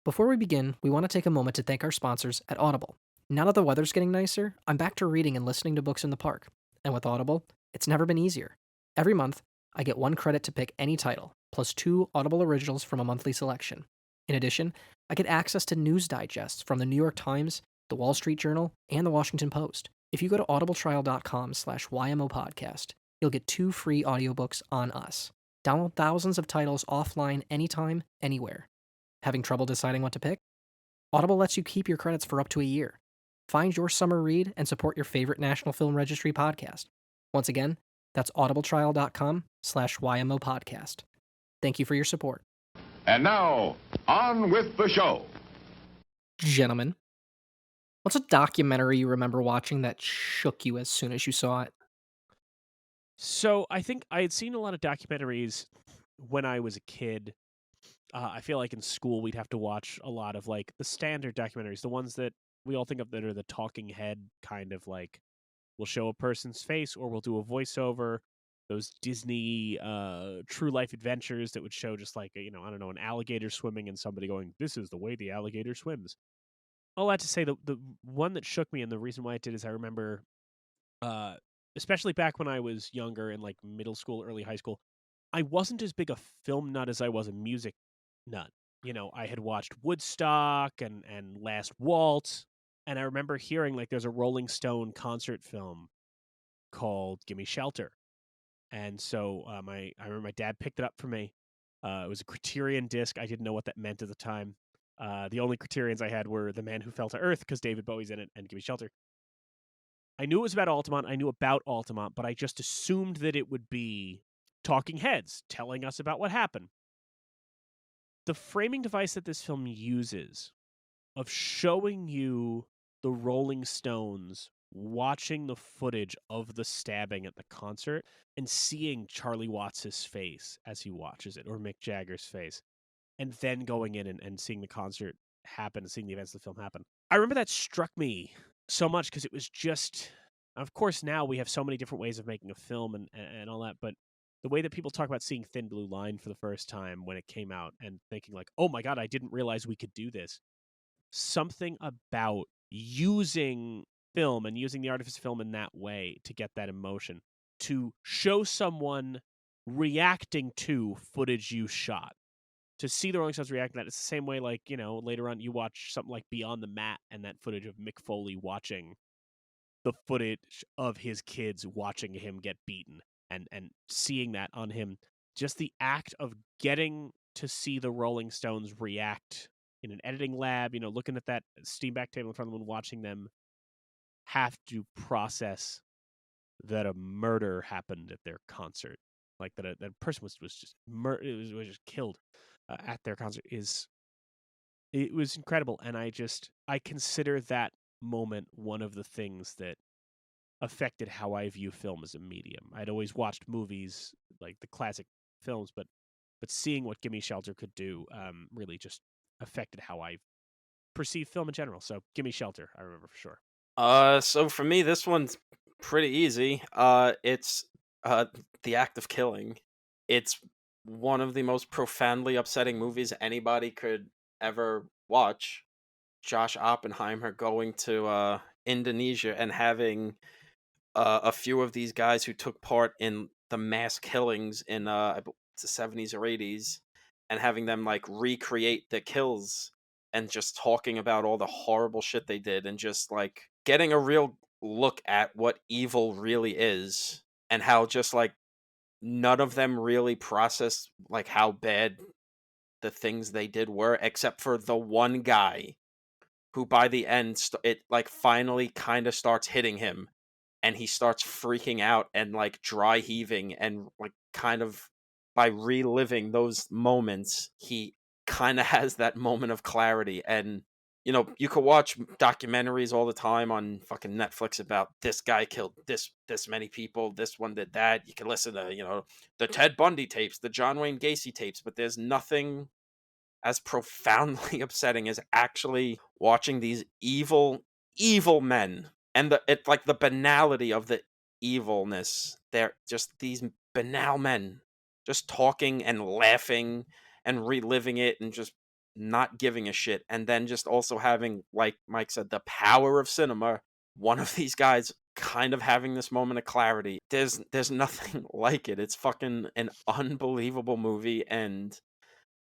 Before we begin, we want to take a moment to thank our sponsors at Audible. Now that the weather's getting nicer, I'm back to reading and listening to books in the park. And with Audible, it's never been easier. Every month, I get 1 credit to pick any title, plus 2 Audible originals from a monthly selection. In addition, I get access to news digests from the New York Times, the Wall Street Journal, and the Washington Post. If you go to audibletrial.com/YMO podcast, you'll get 2 free audiobooks on us. Download thousands of titles offline anytime, anywhere. Having trouble deciding what to pick? Audible lets you keep your credits for up to a year. Find your summer read and support your favorite National Film Registry podcast. Once again, that's audibletrial.com/YMO podcast. Thank you for your support. And now, on with the show. Gentlemen, what's a documentary you remember watching that shook you as soon as you saw it? So I think I had seen a lot of documentaries when I was a kid. I feel like in school we'd have to watch a lot of like the standard documentaries, the ones that we all think of that are the talking head kind of like we'll show a person's face or we'll do a voiceover. Those Disney true life adventures that would show just like I don't know, an alligator swimming and somebody going, "This is the way the alligator swims." All that to say, the one that shook me and the reason why it did is I remember uh, especially back when I was younger in like middle school, early high school, I wasn't as big a film nut as I was a music nut. I had watched Woodstock and Last Waltz, and I remember hearing like there's a Rolling Stone concert film called "Gimme Shelter," and so I remember my dad picked it up for me. It was a Criterion disc. I didn't know what that meant at the time. The only Criterions I had were "The Man Who Fell to Earth" because David Bowie's in it, and "Gimme Shelter." I knew it was about Altamont. I knew about Altamont, but I just assumed that it would be talking heads telling us about what happened. The framing device that this film uses of showing you the Rolling Stones watching the footage of the stabbing at the concert and seeing Charlie Watts' face as he watches it, or Mick Jagger's face, and then going in and seeing the concert happen and seeing the events of the film happen. I remember that struck me so much because it was just, of course, now we have so many different ways of making a film and all that, but the way that people talk about seeing Thin Blue Line for the first time when it came out and thinking like, oh my God, I didn't realize we could do this. Something about using film and using the artifice of film in that way to get that emotion, to show someone reacting to footage you shot, to see the Rolling Stones react to that. It's the same way, like, later on you watch something like Beyond the Mat and that footage of Mick Foley watching the footage of his kids watching him get beaten and seeing that on him. Just the act of getting to see the Rolling Stones react in an editing lab, looking at that steam back table in front of them and watching them have to process that a murder happened at their concert. Like that a person was just was just killed at their concert it was incredible, and I consider that moment one of the things that affected how I view film as a medium. I'd always watched movies like the classic films, but seeing what Gimme Shelter could do really just affected how I perceive film in general. So Gimme Shelter, I remember for sure. So for me, this one's pretty easy. It's The Act of Killing. It's one of the most profoundly upsetting movies anybody could ever watch. Josh Oppenheimer going to Indonesia and having a few of these guys who took part in the mass killings in the 70s or 80s, and having them like recreate the kills and just talking about all the horrible shit they did and just like getting a real look at what evil really is and how just like none of them really processed like how bad the things they did were, except for the one guy who by the end it like finally kind of starts hitting him and he starts freaking out and like dry heaving, and like kind of by reliving those moments he kind of has that moment of clarity. And you could watch documentaries all the time on fucking Netflix about this guy killed this many people, this one did that. You can listen to the Ted Bundy tapes, the John Wayne Gacy tapes, but there's nothing as profoundly upsetting as actually watching these evil men, and it's like the banality of the evilness. They're just these banal men just talking and laughing and reliving it and just not giving a shit, and then just also having, like Mike said, the power of cinema. One of these guys kind of having this moment of clarity. There's nothing like it. It's fucking an unbelievable movie, and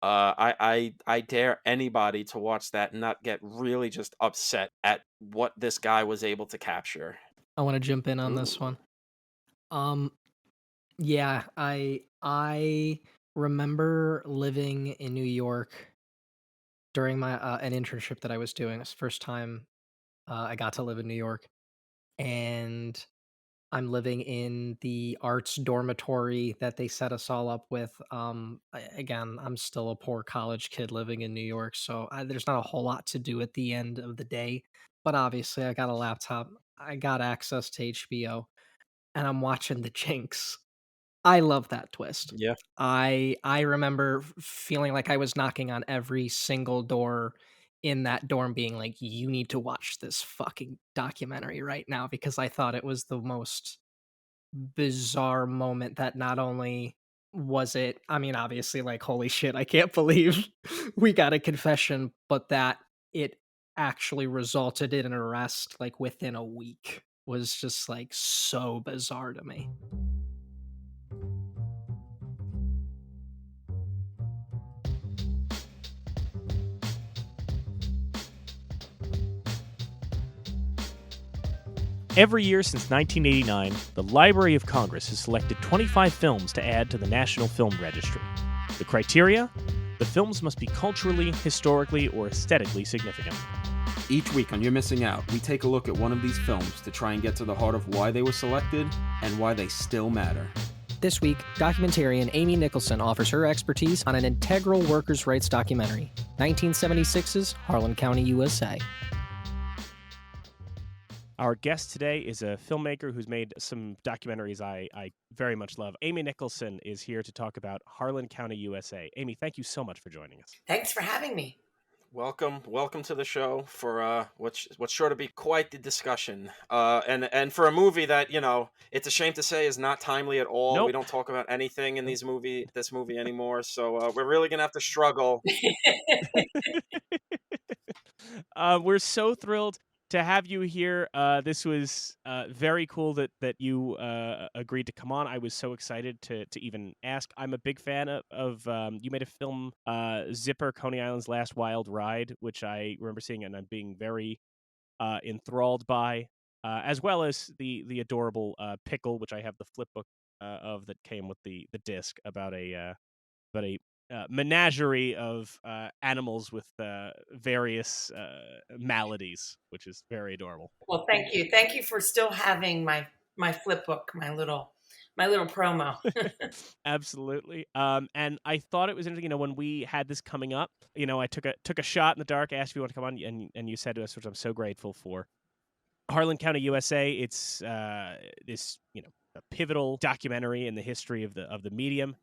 I dare anybody to watch that and not get really just upset at what this guy was able to capture. I want to jump in on this Ooh. one. Um, yeah, I remember living in New York during my an internship that I was doing. It's the first time I got to live in New York, and I'm living in the arts dormitory that they set us all up with. Again, I'm still a poor college kid living in New York, so there's not a whole lot to do at the end of the day. But obviously, I got a laptop. I got access to HBO, and I'm watching The Jinx. I love that twist. Yeah. I remember feeling like I was knocking on every single door in that dorm being like, "You need to watch this fucking documentary right now," because I thought it was the most bizarre moment that not only was it, I mean, obviously, like, holy shit, I can't believe we got a confession, but that it actually resulted in an arrest, like, within a week was just, like, so bizarre to me. Every year since 1989, the Library of Congress has selected 25 films to add to the National Film Registry. The criteria? The films must be culturally, historically, or aesthetically significant. Each week on You're Missing Out, we take a look at one of these films to try and get to the heart of why they were selected and why they still matter. This week, documentarian Amy Nicholson offers her expertise on an integral workers' rights documentary, 1976's Harlan County, USA. Our guest today is a filmmaker who's made some documentaries I very much love. Amy Nicholson is here to talk about Harlan County, USA. Amy, thank you so much for joining us. Thanks for having me. Welcome to the show for what's sure to be quite the discussion. And for a movie that, it's a shame to say is not timely at all. Nope. We don't talk about anything in this movie anymore. So we're really gonna have to struggle. We're so thrilled to have you here. This was very cool that you agreed to come on. I was so excited to even ask. I'm a big fan of you made a film, Zipper, Coney Island's Last Wild Ride, which I remember seeing and I'm being very enthralled by, as well as the adorable Pickle, which I have the flip book of that came with the disc about a menagerie of animals with various maladies, which is very adorable. Well, thank you. Thank you for still having my flip book, my little promo. Absolutely. And I thought it was interesting, when we had this coming up, I took a shot in the dark, asked if you want to come on, and you said to us, which I'm so grateful for. Harlan County, USA. It's this, a pivotal documentary in the history of the medium.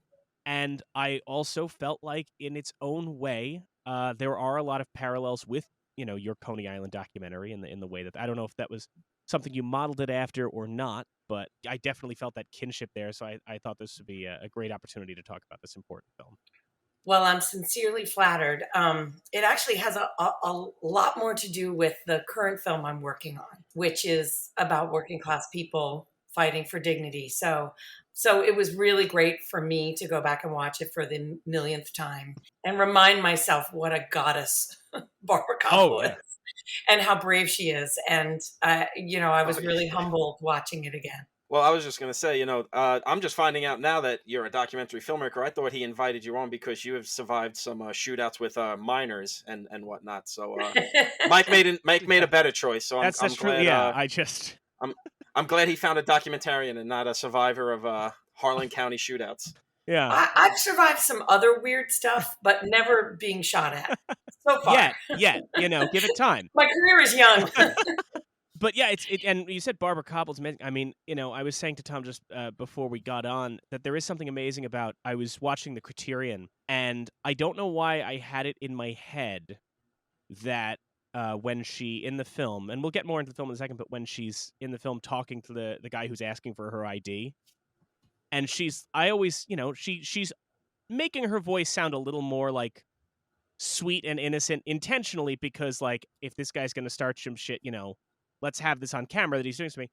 And I also felt like, in its own way, there are a lot of parallels with, your Coney Island documentary in the way that, I don't know if that was something you modeled it after or not, but I definitely felt that kinship there. So I thought this would be a great opportunity to talk about this important film. Well, I'm sincerely flattered. It actually has a lot more to do with the current film I'm working on, which is about working class people fighting for dignity. So it was really great for me to go back and watch it for the millionth time and remind myself what a goddess Barbara Kopple is and how brave she is. And, I was really humbled watching it again. Well, I was just going to say, I'm just finding out now that you're a documentary filmmaker. I thought he invited you on because you have survived some shootouts with minors and whatnot. So Mike made a better choice. So I'm That's true. glad. Yeah, I'm glad he found a documentarian and not a survivor of Harlan County shootouts. Yeah, I've survived some other weird stuff, but never being shot at so far. Yeah, give it time. My career is young. But yeah, and you said Barbara Kopple's amazing. I mean, I was saying to Tom just before we got on that there is something amazing about, I was watching the Criterion, and I don't know why I had it in my head that when she, in the film, and we'll get more into the film in a second, but when she's in the film talking to the guy who's asking for her ID, and I always, she's making her voice sound a little more like sweet and innocent intentionally because, like, if this guy's going to start some shit, let's have this on camera that he's doing something.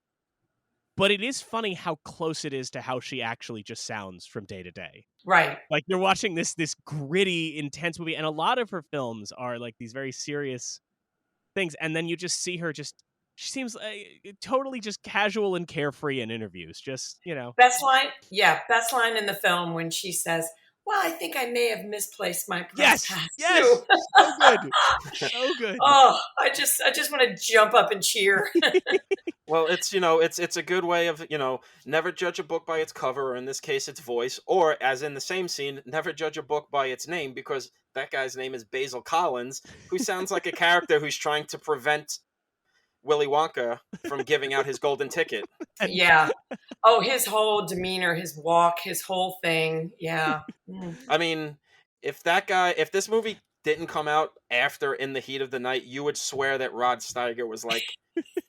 But it is funny how close it is to how she actually just sounds from day to day. Right. Like, you're watching this gritty, intense movie, and a lot of her films are like these very serious things, and then you just see her she seems totally just casual and carefree in interviews. Just, Best line in the film when she says, "Well, I think I may have misplaced my press pass too." So good. So good. Oh, I just want to jump up and cheer. Well, it's a good way of, never judge a book by its cover, or in this case, its voice, or as in the same scene, never judge a book by its name, because that guy's name is Basil Collins, who sounds like a character who's trying to prevent Willy Wonka from giving out his golden ticket. Yeah. Oh, his whole demeanor, his walk, his whole thing. Yeah. I mean, if this movie didn't come out after In the Heat of the Night, you would swear that Rod Steiger was like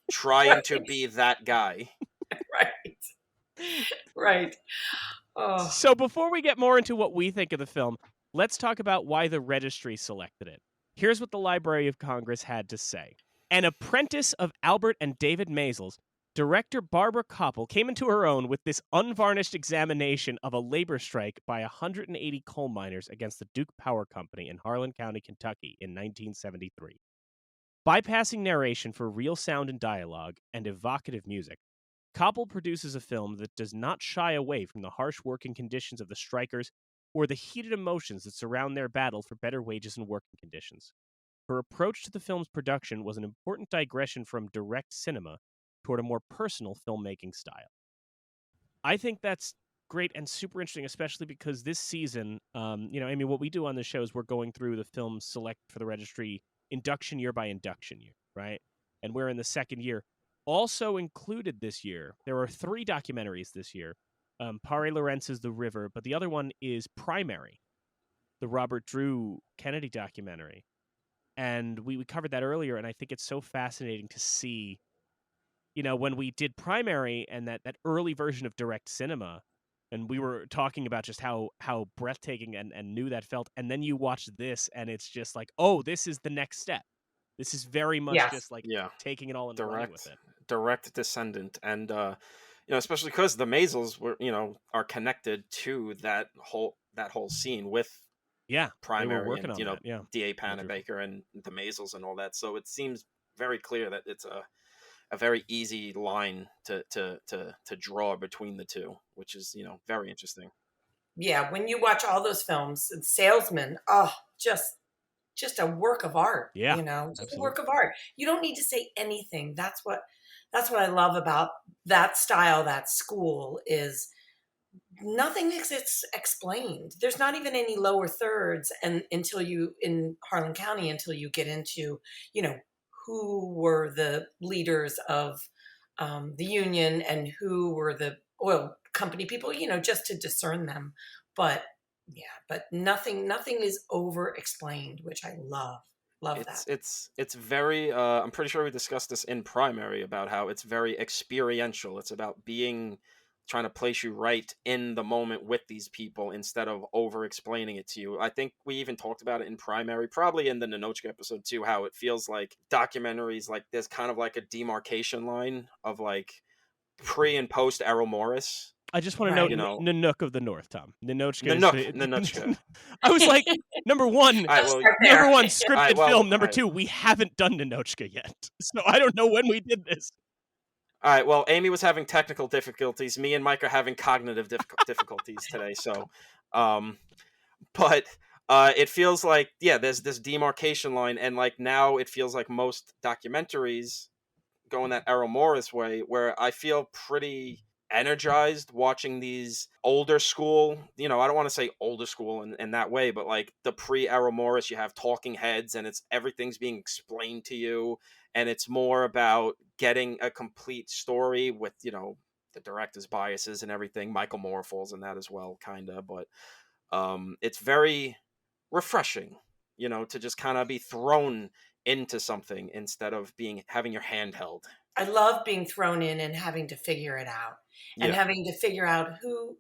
trying to be that guy. Right. Oh. So before we get more into what we think of the film, let's talk about why the registry selected it. Here's what the Library of Congress had to say. An apprentice of Albert and David Maysles, director Barbara Kopple came into her own with this unvarnished examination of a labor strike by 180 coal miners against the Duke Power Company in Harlan County, Kentucky in 1973. Bypassing narration for real sound and dialogue and evocative music, Kopple produces a film that does not shy away from the harsh working conditions of the strikers or the heated emotions that surround their battle for better wages and working conditions. Her approach to the film's production was an important digression from direct cinema toward a more personal filmmaking style. I think that's great and super interesting, especially because this season, Amy, what we do on the show is we're going through the films select for the registry induction year by induction year, right? And we're in the second year. Also included this year, there are 3 documentaries this year. Pare Lorenz's The River, but the other one is Primary, the Robert Drew Kennedy documentary. And we covered that earlier, and I think it's so fascinating to see, when we did Primary and that early version of direct cinema, and we were talking about just how breathtaking and new that felt, and then you watch this, and it's just like, oh, this is the next step. This is very much just like taking it all and running with it. Direct descendant, and especially because the Maysles were, are connected to that whole scene with Primary and D.A. Panabaker and the Maysles and all that. So it seems very clear that it's a very easy line to draw between the two, which is, very interesting. Yeah, when you watch all those films, Salesman, just a work of art. Yeah, just a work of art. You don't need to say anything. That's what I love about that style, that school, is nothing is explained. There's not even any lower thirds, and until you in Harlan County, until you get into, who were the leaders of the union and who were the oil company people, just to discern them. But nothing is over explained, which I love. That. It's very I'm pretty sure we discussed this in Primary about how it's very experiential. It's about trying to place you right in the moment with these people instead of over explaining it to you. I think we even talked about it in Primary, probably in the Ninochka episode too, how it feels like documentaries, like there's kind of like a demarcation line of like pre and post Errol Morris. I just want to note Nanook of the North, Tom. Ninochka. Ninochka. I was like, number one, scripted film. Number 2, we haven't done Ninochka yet. So I don't know when we did this. All right, well, Amy was having technical difficulties. Me and Mike are having cognitive difficulties today. So, but it feels like, there's this demarcation line. And like now it feels like most documentaries go in that Errol Morris way, where I feel pretty energized watching these older school, I don't want to say older school in that way, but like the pre-Errol Morris, you have talking heads and everything's being explained to you, and it's more about getting a complete story with, the director's biases and everything. Michael Moore falls in that as well, kind of, but it's very refreshing, to just kind of be thrown into something instead of having your hand held. I love being thrown in and having to figure it out, and having to figure out who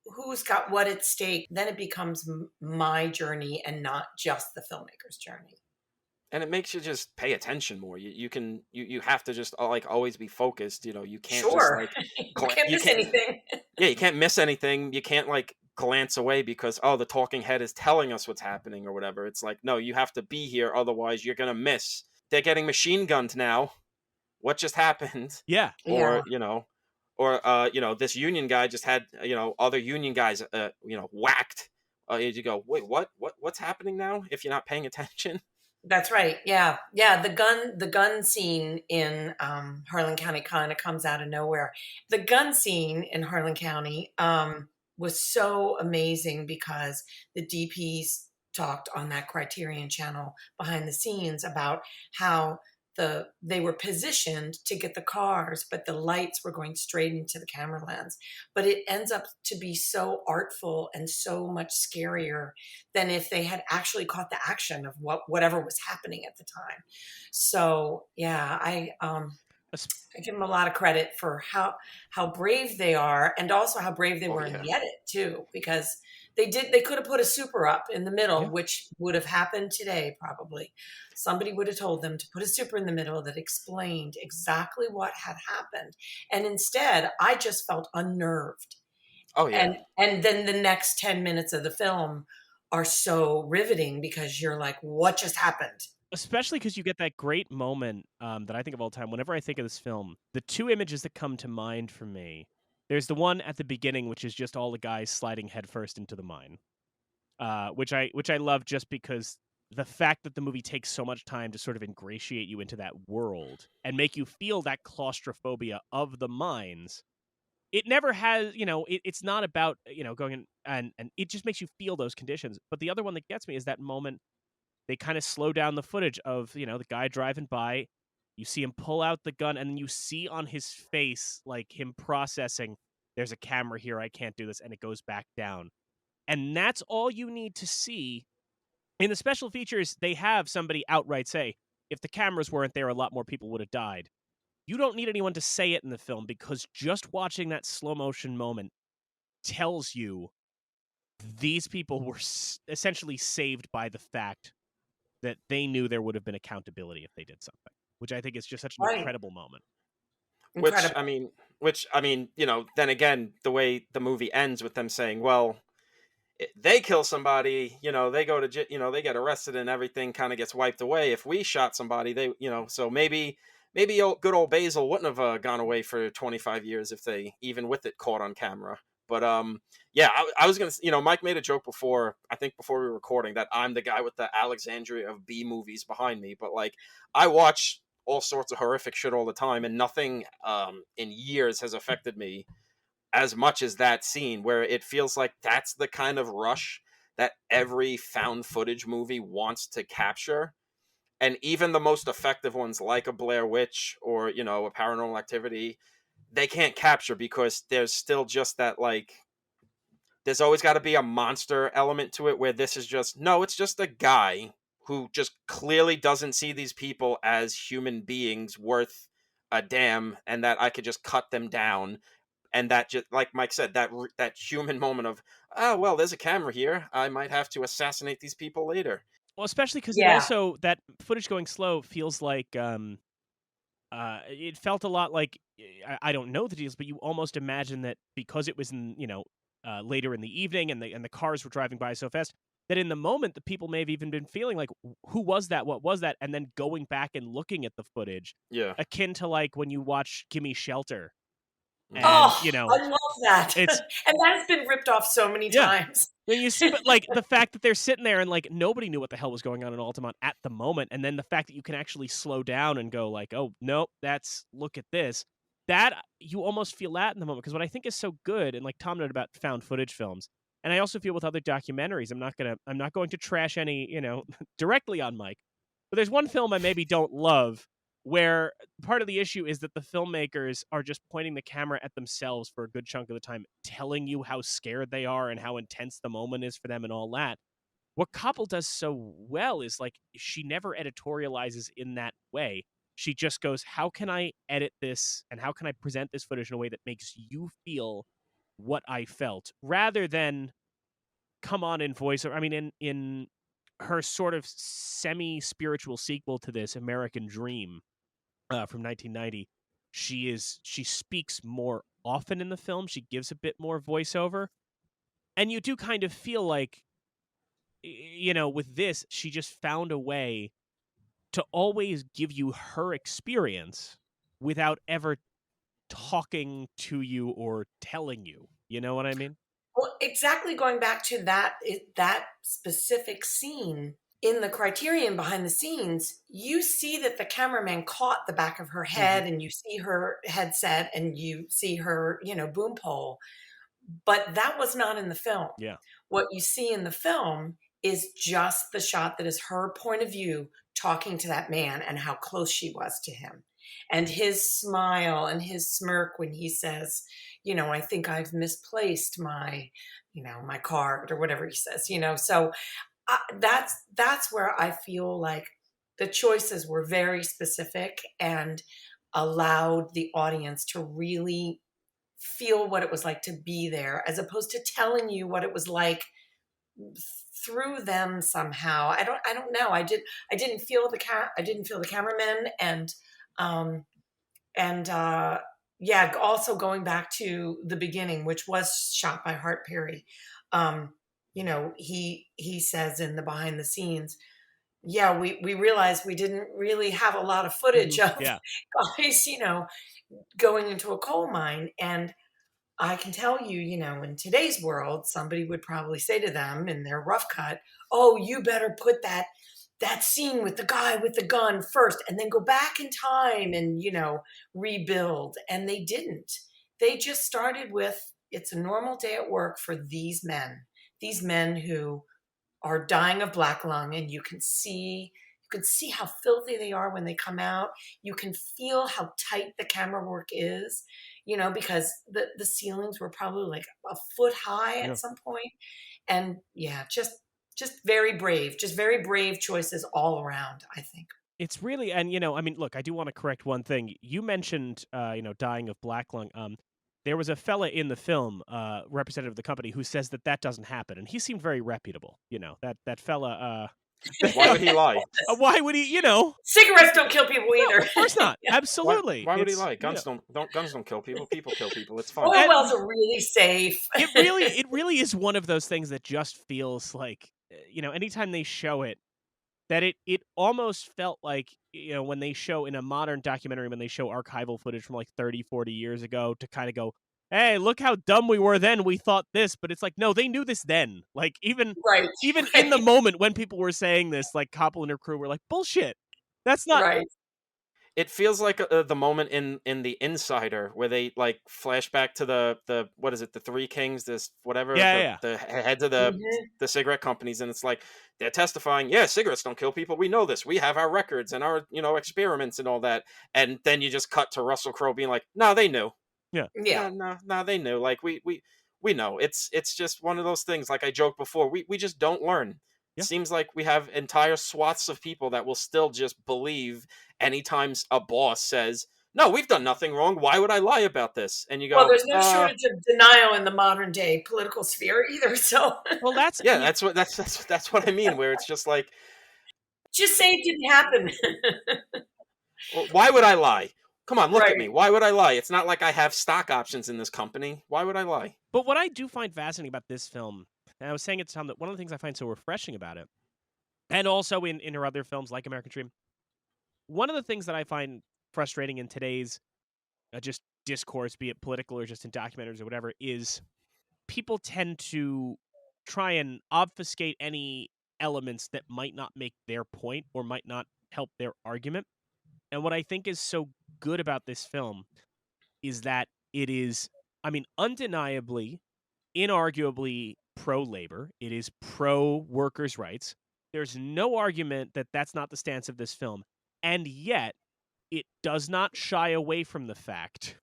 who's got what at stake, then it becomes my journey and not just the filmmaker's journey. And it makes you just pay attention more. You have to just like always be focused. You can't just Sure. like You can't you miss can't anything. yeah, you can't miss anything. You can't like glance away because the talking head is telling us what's happening or whatever. It's like, no, you have to be here, otherwise you're gonna miss. They're getting machine gunned now. What just happened? Yeah. Or Yeah. this union guy just had other union guys whacked. You go, wait, what's happening now? If you're not paying attention. That's right. Yeah. Yeah. The gun scene in Harlan County kind of comes out of nowhere. The gun scene in Harlan County was so amazing because the DPs talked on that Criterion channel behind the scenes about how they were positioned to get the cars, but the lights were going straight into the camera lens. But it ends up to be so artful and so much scarier than if they had actually caught the action of whatever was happening at the time. So yeah, I give them a lot of credit for how brave they are, and also how brave they Oh were in yeah. the edit too, because they could have put a super up in the middle, Yeah. which would have happened today probably. Somebody would have told them to put a super in the middle that explained exactly what had happened, and instead I just felt unnerved. Oh yeah. And then the next 10 minutes of the film are so riveting because you're like, what just happened? Especially because you get that great moment that I think of all the time. Whenever I think of this film, the two images that come to mind for me, there's the one at the beginning, which is just all the guys sliding headfirst into the mine, which I love just because the fact that the movie takes so much time to sort of ingratiate you into that world and make you feel that claustrophobia of the mines. It never has, it's not about, going in and it just makes you feel those conditions. But the other one that gets me is that moment they kind of slow down the footage of, the guy driving by. You see him pull out the gun, and then you see on his face, like, him processing, there's a camera here, I can't do this, and it goes back down. And that's all you need to see. In the special features, they have somebody outright say, if the cameras weren't there, a lot more people would have died. You don't need anyone to say it in the film because just watching that slow motion moment tells you these people were essentially saved by the fact that they knew there would have been accountability if they did something, which I think is just such an Right. incredible moment. Which Incredible. I mean, then again, the way the movie ends with them saying, "Well, they kill somebody, they go to, they get arrested and everything kind of gets wiped away. If we shot somebody, so maybe good old Basil wouldn't have gone away for 25 years if they even with it caught on camera." But yeah, I was gonna, Mike made a joke before, I think before we were recording, that I'm the guy with the Alexandria of B movies behind me. But like, I watch all sorts of horrific shit all the time, and nothing in years has affected me as much as that scene, where it feels like that's the kind of rush that every found footage movie wants to capture. And even the most effective ones, like a Blair Witch or, a Paranormal Activity, they can't capture because there's still just that, like, there's always got to be a monster element to it, where this is just, no, it's just a guy who just clearly doesn't see these people as human beings worth a damn, and that I could just cut them down. And that, just like Mike said, that human moment of, oh well, there's a camera here, I might have to assassinate these people later. Well, especially because it Yeah. also, that footage going slow feels like, it felt a lot like, I don't know the details, but you almost imagine that because it was in, later in the evening and the cars were driving by so fast, that in the moment, the people may have even been feeling like, who was that? What was that? And then going back and looking at the footage, Yeah. akin to like when you watch Gimme Shelter. Mhm. And, Oh, I love that. it's, And that has been ripped off so many yeah. times. And you see, but like the fact that they're sitting there and like nobody knew what the hell was going on in Altamont at the moment, and then the fact that you can actually slow down and go like, oh nope, look at this. That you almost feel that in the moment, because what I think is so good, and like Tom noted about found footage films, and I also feel with other documentaries, I'm not going to trash any, directly on Mike, but there's one film I maybe don't love, where part of the issue is that the filmmakers are just pointing the camera at themselves for a good chunk of the time, telling you how scared they are and how intense the moment is for them and all that. What Kopple does so well is, like, she never editorializes in that way. She just goes, how can I edit this and how can I present this footage in a way that makes you feel what I felt, rather than come on in voiceover. I mean, in her sort of semi-spiritual sequel to this, American Dream, from 1990, she speaks more often in the film. She gives a bit more voiceover, and you do kind of feel like, with this, she just found a way to always give you her experience without ever talking to you or telling you. You know what I mean? Well, exactly, going back to that specific scene in the Criterion behind the scenes, you see that the cameraman caught the back of her head, and you see her headset, and you see her, boom pole. But that was not in the film. Yeah. What you see in the film is just the shot that is her point of view talking to that man and how close she was to him. And his smile and his smirk when he says, I think I've misplaced my, my card, or whatever he says, So that's where I feel like the choices were very specific and allowed the audience to really feel what it was like to be there, as opposed to telling you what it was like through them somehow. I don't know. I didn't feel the cameraman, and also going back to the beginning, which was shot by Hart Perry. He says in the behind the scenes, we realized we didn't really have a lot of footage of guys, going into a coal mine. And I can tell you, in today's world, somebody would probably say to them in their rough cut, "Oh, you better put that scene with the guy with the gun first, and then go back in time and, rebuild." And they didn't. They just started with, it's a normal day at work for these men who are dying of black lung, and you can see how filthy they are when they come out. You can feel how tight the camera work is, because the ceilings were probably like a foot high at some point. And just very brave choices all around, I think. It's really, and look, I do want to correct one thing. You mentioned, dying of black lung. There was a fella in the film, representative of the company, who says that doesn't happen, and he seemed very reputable. That fella. Why would he lie? Why would he? Cigarettes don't kill people either. No, of course not. Absolutely. Why would he lie? Guns don't kill people. People kill people. It's fine. Oil wells are really safe. It really is one of those things that just feels like, anytime they show it, that it almost felt like, when they show in a modern documentary, when they show archival footage from like 30, 40 years ago, to kind of go, hey, look how dumb we were then. We thought this, but it's like, no, they knew this then. Like, even in the moment when people were saying this, like Kopple and her crew were like, bullshit. That's not right. It feels like the moment in The Insider where they like flash back to the what is it, the Three Kings, this whatever, the heads of the cigarette companies, and it's like they're testifying, yeah, cigarettes don't kill people. We know this. We have our records and our experiments and all that. And then you just cut to Russell Crowe being like, no, they knew. Yeah. No, they knew. Like we know. It's just one of those things. Like I joked before, we just don't learn. Yeah. It seems like we have entire swaths of people that will still just believe anytime a boss says, no, we've done nothing wrong. Why would I lie about this? And you go, well, there's no shortage of denial in the modern day political sphere either. So, well, that's what I mean. Where it's just like, just say it didn't happen. well, why would I lie? Come on, look at me. Why would I lie? It's not like I have stock options in this company. Why would I lie? But what I do find fascinating about this film, and I was saying at the time, that one of the things I find so refreshing about it, and also in her other films like American Dream, one of the things that I find frustrating in today's just discourse, be it political or just in documentaries or whatever, is people tend to try and obfuscate any elements that might not make their point or might not help their argument. And what I think is so good about this film is that it is, undeniably, inarguably pro-labor. It is pro-workers' rights. There's no argument that that's not the stance of this film. And yet, it does not shy away from the fact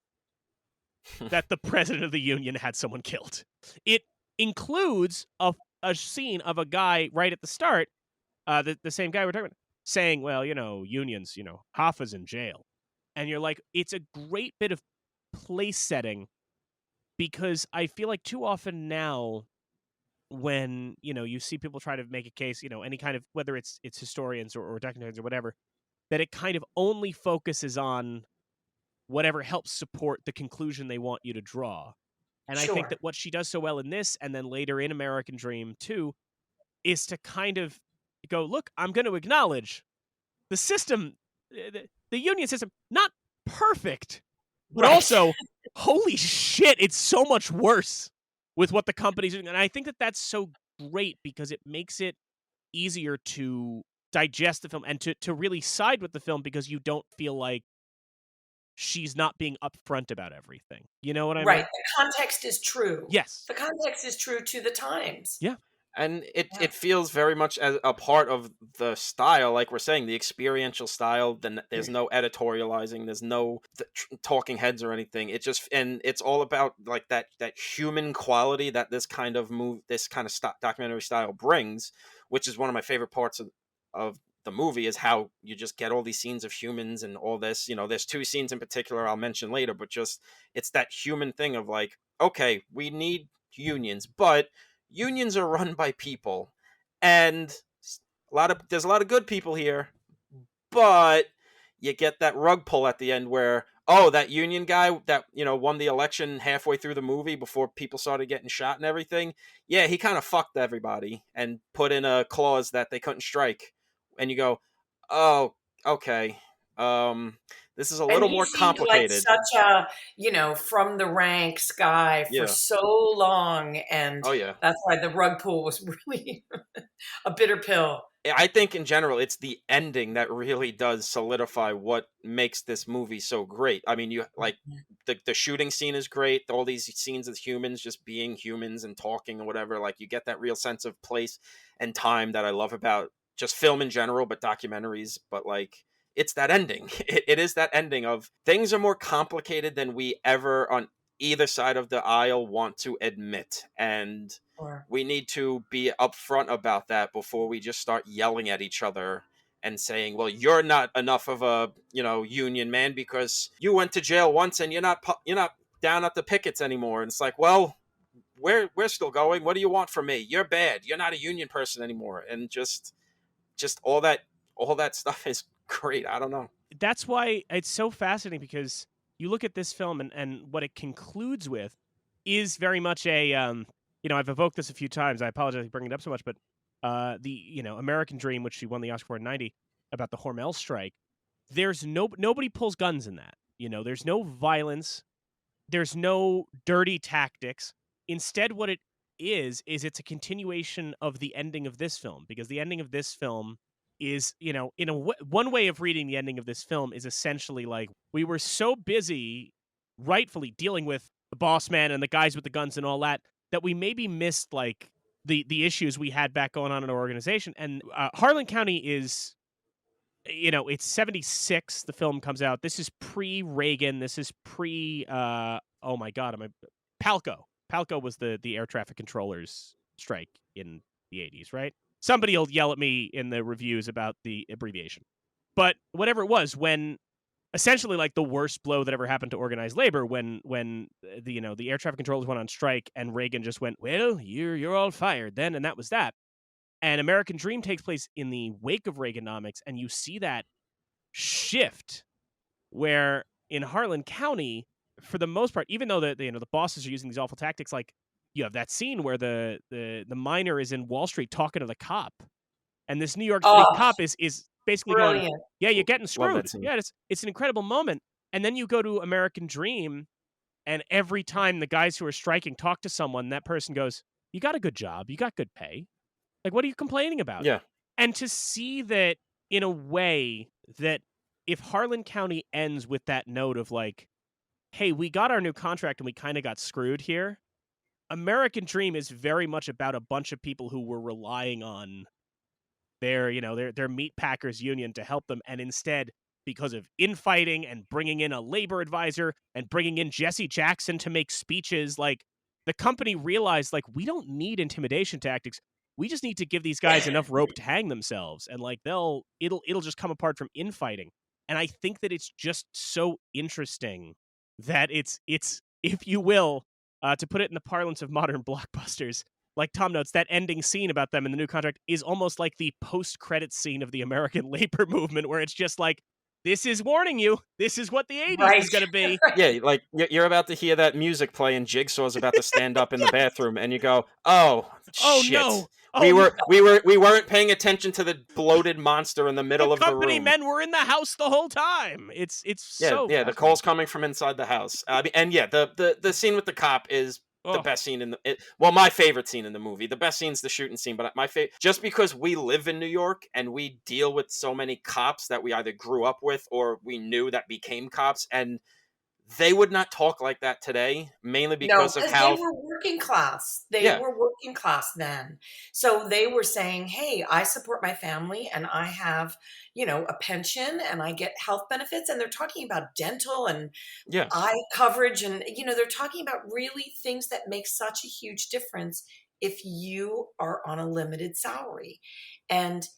that the president of the union had someone killed. It includes a scene of a guy right at the start, the same guy we're talking about, saying, well, unions, Hoffa's in jail. And you're like, it's a great bit of place setting because I feel like too often now when, you see people try to make a case, any kind of, whether it's historians or documentarians or whatever, that it kind of only focuses on whatever helps support the conclusion they want you to draw. And I think Sure. that what she does so well in this, and then later in American Dream too, is to kind of go, look, I'm going to acknowledge the system, the union system, not perfect, but Right. also, holy shit, it's so much worse with what the company's doing. And I think that that's so great because it makes it easier to digest the film and to really side with the film because you don't feel like she's not being upfront about everything. You know what I Right. mean? The context is true. Yes. The context is true to the times. Yeah. And it Yeah. it feels very much as a part of the style, like we're saying, the experiential style. Then there's no editorializing, there's no talking heads or anything. It just, and it's all about like that human quality that this kind of documentary style brings, which is one of my favorite parts of the movie, is how you just get all these scenes of humans and all this. There's two scenes in particular I'll mention later, but just it's that human thing of like, okay, we need unions, but unions are run by people, and there's a lot of good people here, but you get that rug pull at the end where, oh, that union guy that won the election halfway through the movie before people started getting shot and everything, yeah, he kind of fucked everybody and put in a clause that they couldn't strike, and you go, oh, okay, this is a And little he more seemed like complicated. such a, from the ranks guy for Yeah. so long. And Oh yeah. that's why the rug pull was really a bitter pill. I think in general, it's the ending that really does solidify what makes this movie so great. I mean, you like the shooting scene is great. All these scenes of humans just being humans and talking or whatever. Like you get that real sense of place and time that I love about just film in general, but documentaries. But like, it's that ending. It is that ending of things are more complicated than we ever on either side of the aisle want to admit, and Or we need to be upfront about that before we just start yelling at each other and saying, well, you're not enough of a union man because you went to jail once and you're not down at the pickets anymore. And it's like, well, we're still going. What do you want from me? You're bad, you're not a union person anymore. And just all that stuff is great. I don't know. That's why it's so fascinating because you look at this film and what it concludes with is very much a I've evoked this a few times. I apologize for bringing it up so much, but the American Dream, which she won the Oscar for in '90, about the Hormel strike. There's nobody pulls guns in that. There's no violence. There's no dirty tactics. Instead, what it is it's a continuation of the ending of this film, because the ending of this film is, one way of reading the ending of this film is essentially like, we were so busy rightfully dealing with the boss man and the guys with the guns and all that we maybe missed like the issues we had back going on in our organization. And Harlan County is, it's 76. The film comes out. This is pre-Reagan. This is pre. Oh my God, Palco. Palco was the air traffic controllers strike in the 80s, right? Somebody will yell at me in the reviews about the abbreviation, but whatever it was, when essentially like the worst blow that ever happened to organized labor, when the air traffic controllers went on strike and Reagan just went, well, you're all fired then, and that was that. And American Dream takes place in the wake of Reaganomics, and you see that shift where in Harlan County, for the most part, even though the bosses are using these awful tactics, like you have that scene where the miner is in Wall Street talking to the cop, and this New York City oh, cop is basically going, brilliant. yeah, you're getting Love that screwed. scene. Yeah, it's an incredible moment. And then you go to American Dream, and every time the guys who are striking talk to someone, that person goes, you got a good job, you got good pay. Like, what are you complaining about? Yeah. And to see that in a way that if Harlan County ends with that note of like, hey, we got our new contract and we kind of got screwed here, American Dream is very much about a bunch of people who were relying on their meat packers union to help them, and instead, because of infighting and bringing in a labor advisor and bringing in Jesse Jackson to make speeches, like the company realized, like, we don't need intimidation tactics. We just need to give these guys enough rope to hang themselves, and like it'll just come apart from infighting. And I think that it's just so interesting that it's if you will To put it in the parlance of modern blockbusters, like Tom notes, that ending scene about them in the new contract is almost like the post-credits scene of the American labor movement, where it's just like, this is warning you. This is what the 80s Right. is going to be. Yeah, like you're about to hear that music play, and Jigsaw's about to stand up in the bathroom, and you go, "Oh Oh, shit, no. we Oh, no. we weren't paying attention to the bloated monster in the The middle of the company room." men were in the house the whole time. It's Yeah, so yeah, the fascinating. call's coming from inside the house. And yeah, the scene with the cop is the Oh. best scene in well, my favorite scene in the movie. The best scene's the shooting scene, but my favorite, just because we live in New York and we deal with so many cops that we either grew up with or we knew that became cops, and they would not talk like that today, mainly No, because of because they how. were working class. They Yeah, were working class then. So they were saying, hey, I support my family and I have, a pension and I get health benefits. And they're talking about dental and yeah, eye coverage. And, they're talking about really things that make such a huge difference if you are on a limited salary. And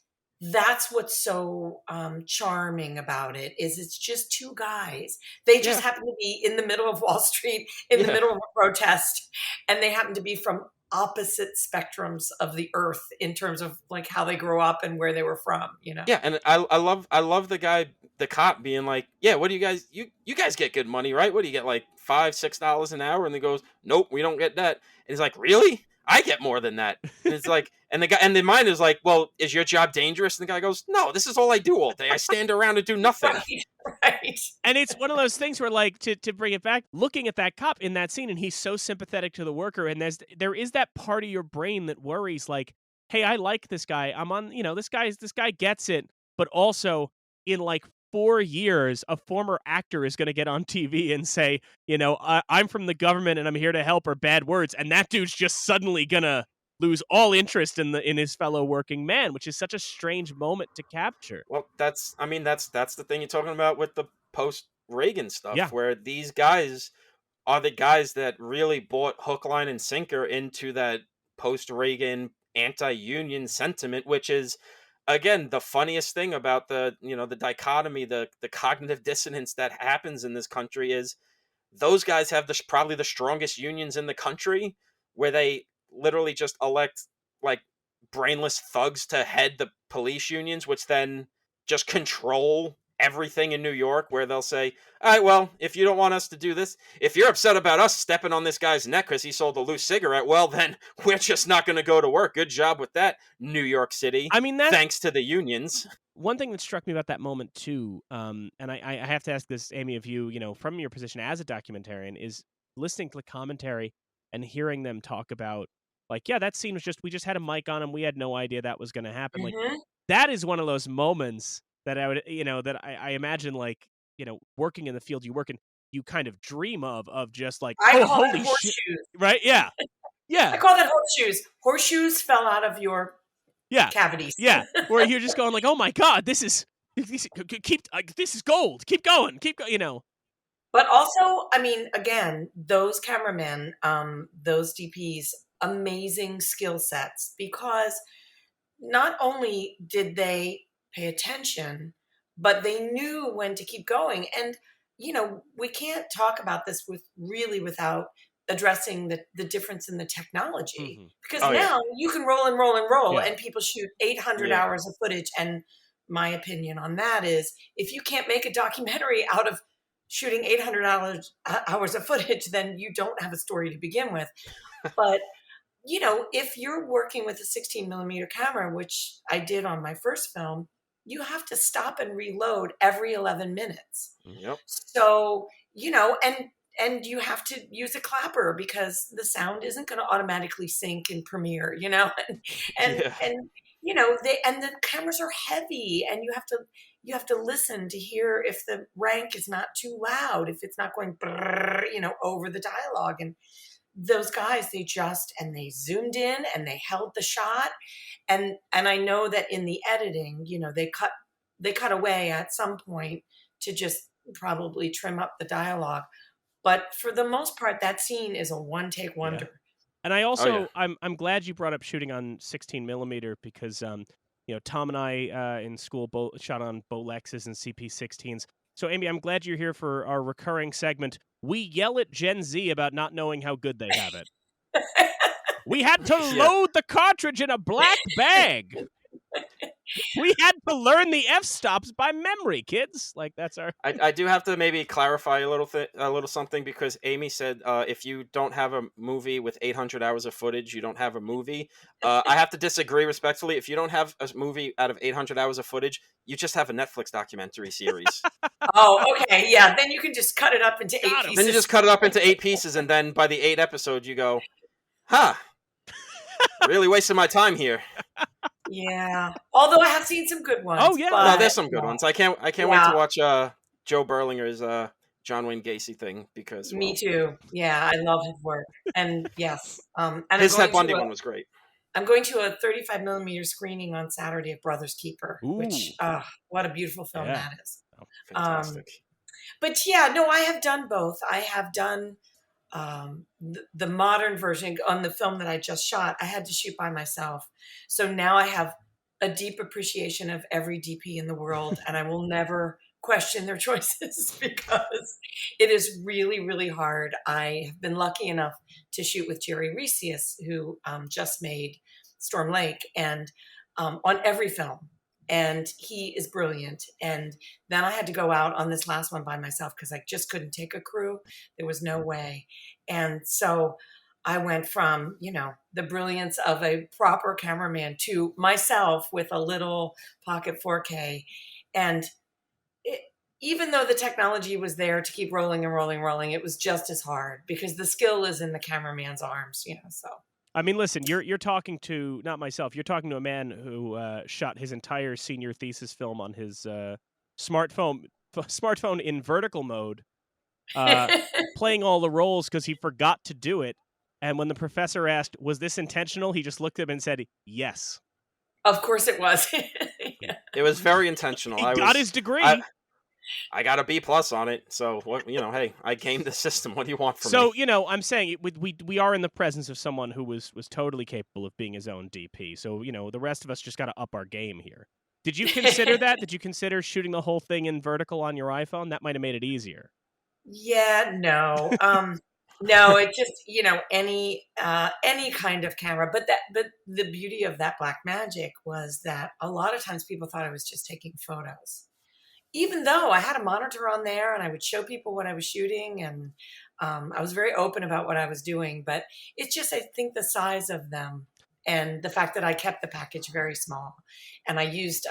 that's what's so charming about it is it's just two guys. They just yeah, happen to be in the middle of Wall Street, in the yeah. middle of a protest, and they happen to be from opposite spectrums of the earth in terms of like how they grew up and where they were from. Yeah, and I love the guy, the cop, being like, "Yeah, what do you guys, you guys get good money, right? What do you get, like $5-6 an hour?" And he goes, "Nope, we don't get that." And he's like, "Really? I get more than that." And it's like, and the guy, and the mind is like, "Well, is your job dangerous?" And the guy goes, "No, this is all I do all day. I stand around and do nothing." Right, right. And it's one of those things where, like, to bring it back, looking at that cop in that scene, and he's so sympathetic to the worker, and there is that part of your brain that worries, like, hey, I like this guy. I'm on, this guy gets it, but also in like 4 years, a former actor is going to get on TV and say, I'm from the government and I'm here to help, or bad words, and that dude's just suddenly gonna lose all interest in his fellow working man, which is such a strange moment to capture. Well, that's the thing you're talking about with the post Reagan Yeah. stuff, where these guys are the guys that really bought hook, line, and sinker into that post Reagan anti-union sentiment, which is, again, the funniest thing about the dichotomy, the cognitive dissonance that happens in this country is those guys have probably the strongest unions in the country, where they literally just elect like brainless thugs to head the police unions, which then just control everything in New York, where they'll say, "All right, well, if you don't want us to do this, if you're upset about us stepping on this guy's neck because he sold a loose cigarette, well, then we're just not going to go to work. Good job with that, New York City. I mean, that's Thanks to the unions." one thing that struck me about that moment too, and I have to ask this, Amy, of you, from your position as a documentarian, is listening to the commentary and hearing them talk about, like, yeah, that scene was we just had a mic on him, we had no idea that was going to happen. Like, Mhm. that is one of those moments that I would, that I imagine, like, working in the field you work in, you kind of dream of just like, I oh, call it holy shit, horseshoes. right? Yeah, I yeah, call that horseshoes. Horseshoes fell out of your yeah, cavities. yeah. Where you're just going like, oh my god, this is this is gold. Keep going, keep going. But also, I mean, again, those cameramen, those DPs, amazing skill sets because not only did they pay attention, but they knew when to keep going. And, we can't talk about this without addressing the difference in the technology. Hmm. Because Oh yeah, now you can roll and roll and roll, Yeah. and people shoot 800 yeah, hours of footage. And my opinion on that is if you can't make a documentary out of shooting 800 hours of footage, then you don't have a story to begin with. But if you're working with a 16 millimeter camera, which I did on my first film, you have to stop and reload every 11 minutes. yep, So, and you have to use a clapper because the sound isn't going to automatically sync in Premiere, and, yeah. and, and the cameras are heavy and you have to listen to hear if the rank is not too loud, if it's not going, brrr, over the dialogue. And those guys, they zoomed in and they held the shot. And I know that in the editing, they cut away at some point to just probably trim up the dialogue. But for the most part, that scene is a one take Yeah. wonder. And I Oh yeah. also, I'm glad you brought up shooting on 16 millimeter because, Tom and I in school both shot on Bolexes and CP16s. So Amy, I'm glad you're here for our recurring segment. we yell at Gen Z about not knowing how good they have it. We had to Yeah. load the cartridge in a black bag. We had to learn the f-stops by memory, kids. Like, that's our... I do have to maybe clarify a little something, because Amy said if you don't have a movie with 800 hours of footage, you don't have a movie. I have to disagree respectfully. If you don't have a movie out of 800 hours of footage, you just have a Netflix documentary series. Oh, okay. Yeah. Then you can just cut it up into eight Got 'em. pieces. Then you just cut it up into 8 pieces, and then by the 8th episode, you go, huh, really wasting my time here. Yeah. Although I have seen some good ones. Oh, yeah. But, No, there's some good ones. I can't wait to Yeah. watch Joe Berlinger's John Wayne Gacy thing, because Me too. Yeah, I love his work. And yes, and his I'm Ted going Bundy to one was great. I'm going to a 35 millimeter screening on Saturday of Brothers Keeper, which Ooh. what a beautiful film Yeah. that is. Fantastic. But yeah, no, I have done both. I have done the modern version on the film that I just shot. I had to shoot by myself. So now I have a deep appreciation of every DP in the world, and I will never question their choices because it is really, really hard. I have been lucky enough to shoot with Jerry Resius, who just made Storm Lake, and on every film. And he is brilliant. And then I had to go out on this last one by myself because I just couldn't take a crew. There was no way. And so I went from, the brilliance of a proper cameraman to myself with a little pocket 4K. And even though the technology was there to keep rolling and rolling, it was just as hard because the skill is in the cameraman's arms, so. I mean, listen, you're talking to, not myself, you're talking to a man who shot his entire senior thesis film on his smartphone in vertical mode, playing all the roles because he forgot to do it. And when the professor asked, was this intentional? He just looked at him and said, yes. Of course it was. Yeah. It was very intentional. He got his degree. I got a B+ on it, so what? Hey, I gamed the system. What do you want from me? So I'm saying we are in the presence of someone who was totally capable of being his own DP. So the rest of us just got to up our game here. Did you consider that? Did you consider shooting the whole thing in vertical on your iPhone? That might have made it easier. Yeah, no, no. It just any kind of camera, but the beauty of that Blackmagic was that a lot of times people thought I was just taking photos. Even though I had a monitor on there and I would show people what I was shooting, and I was very open about what I was doing, but it's just, I think the size of them and the fact that I kept the package very small, and I used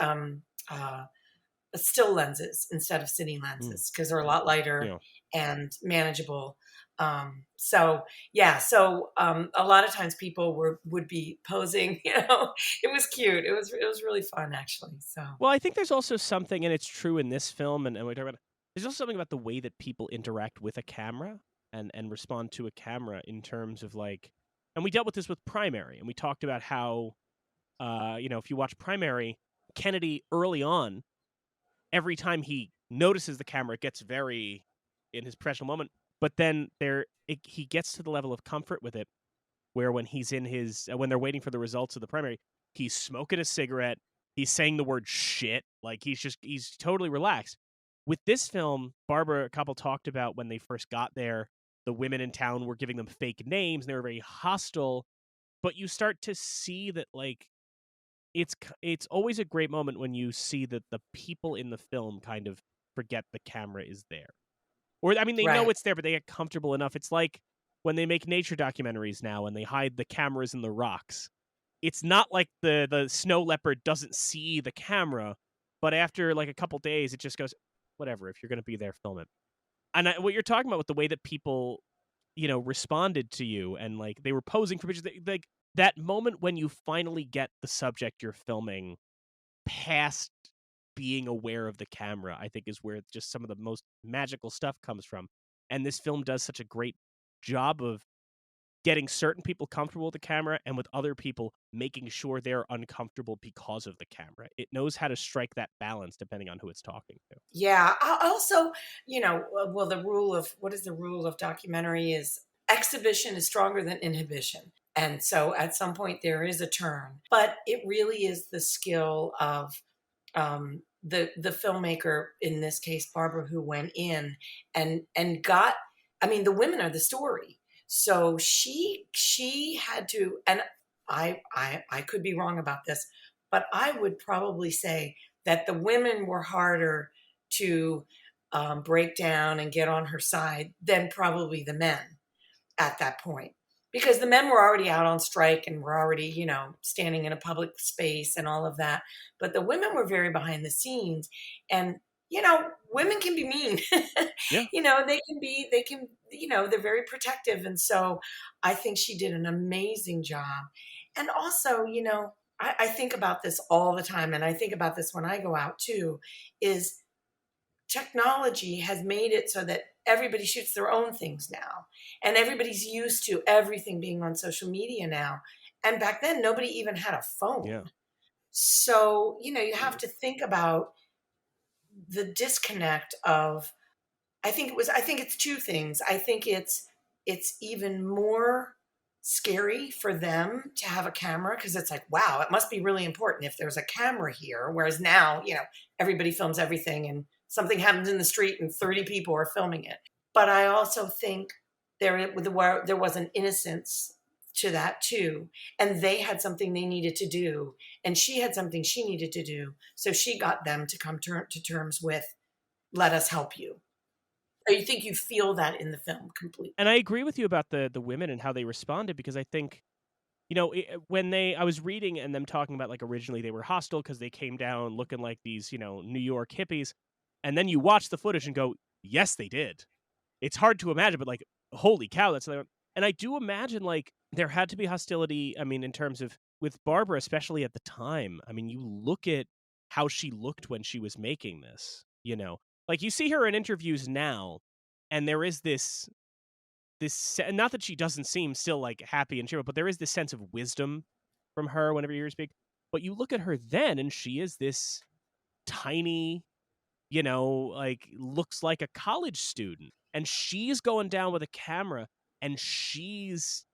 still lenses instead of cine lenses because they're a lot lighter and manageable. So a lot of times people would be posing, it was cute. It was really fun actually. So, well, I think there's also something, and it's true in this film, and we talk about, there's also something about the way that people interact with a camera and respond to a camera in terms of and we dealt with this with Primary, and we talked about how, if you watch Primary, Kennedy early on, every time he notices the camera, it gets very in his professional moment. But then he gets to the level of comfort with it where when he's in when they're waiting for the results of the primary, he's smoking a cigarette, he's saying the word shit, he's totally relaxed. With this film, Barbara Kopple talked about when they first got there, the women in town were giving them fake names, and they were very hostile, but you start to see that, it's always a great moment when you see that the people in the film kind of forget the camera is there. Or, I mean, they know it's there, but they get comfortable enough. It's like when they make nature documentaries now and they hide the cameras in the rocks. It's not like the snow leopard doesn't see the camera, but after a couple days, it just goes, whatever, if you're going to be there, film it. And what you're talking about with the way that people, responded to you and they were posing for pictures, that moment when you finally get the subject you're filming past being aware of the camera, I think is where just some of the most magical stuff comes from. And this film does such a great job of getting certain people comfortable with the camera and with other people making sure they're uncomfortable because of the camera. It knows how to strike that balance depending on who it's talking to. Yeah. Also, what is the rule of documentary is exhibition is stronger than inhibition. And so at some point there is a turn, but it really is the skill of the filmmaker, in this case Barbara, who went in and got I mean, the women are the story. So she had to, and I could be wrong about this, but I would probably say that the women were harder to break down and get on her side than probably the men at that point, because the men were already out on strike and were already, standing in a public space and all of that. But the women were very behind the scenes. And, women can be mean. Yeah. They can, they're very protective. And so I think she did an amazing job. And also, I think about this all the time. And I think about this when I go out too, is technology has made it so that everybody shoots their own things now, and everybody's used to everything being on social media now. And back then, nobody even had a phone. Yeah. So, you have to think about the disconnect of, I think it's two things. I think it's even more scary for them to have a camera, because it's like, wow, it must be really important if there's a camera here. Whereas now, everybody films everything, and something happens in the street and 30 people are filming it. But I also think there was an innocence to that too. And they had something they needed to do, and she had something she needed to do. So she got them to come to terms with, let us help you. Or you think you feel that in the film completely? And I agree with you about the women and how they responded, because I think, when I was reading and them talking about, like, originally they were hostile because they came down looking like these, New York hippies. And then you watch the footage and go, yes, they did. It's hard to imagine, but, like, holy cow, that's. And I do imagine, like, there had to be hostility. I mean, in terms of with Barbara, especially at the time. I mean, you look at how she looked when she was making this, like, you see her in interviews now, and there is this, not that she doesn't seem still, like, happy and cheerful, but there is this sense of wisdom from her whenever you hear her speak. But you look at her then, and she is this tiny, like, looks like a college student, and she's going down with a camera, and she's,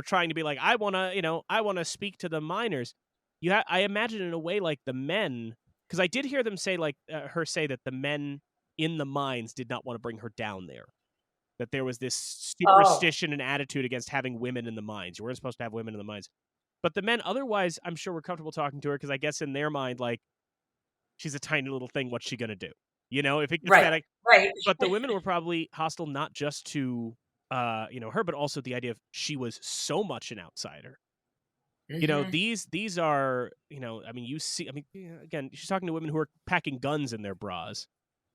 trying to be like, I want to speak to the minors. I imagine in a way, like, the men, because I did hear them say, like, her say that the men in the mines did not want to bring her down there. That there was this superstition and attitude against having women in the mines. You weren't supposed to have women in the mines. But the men, otherwise, I'm sure were comfortable talking to her, because I guess in their mind, like, she's a tiny little thing. What's she gonna do? If it gets bad. Right. But the women were probably hostile, not just to, her, but also the idea of she was so much an outsider. Mm-hmm. These are, I mean, you see, I mean, again, she's talking to women who are packing guns in their bras,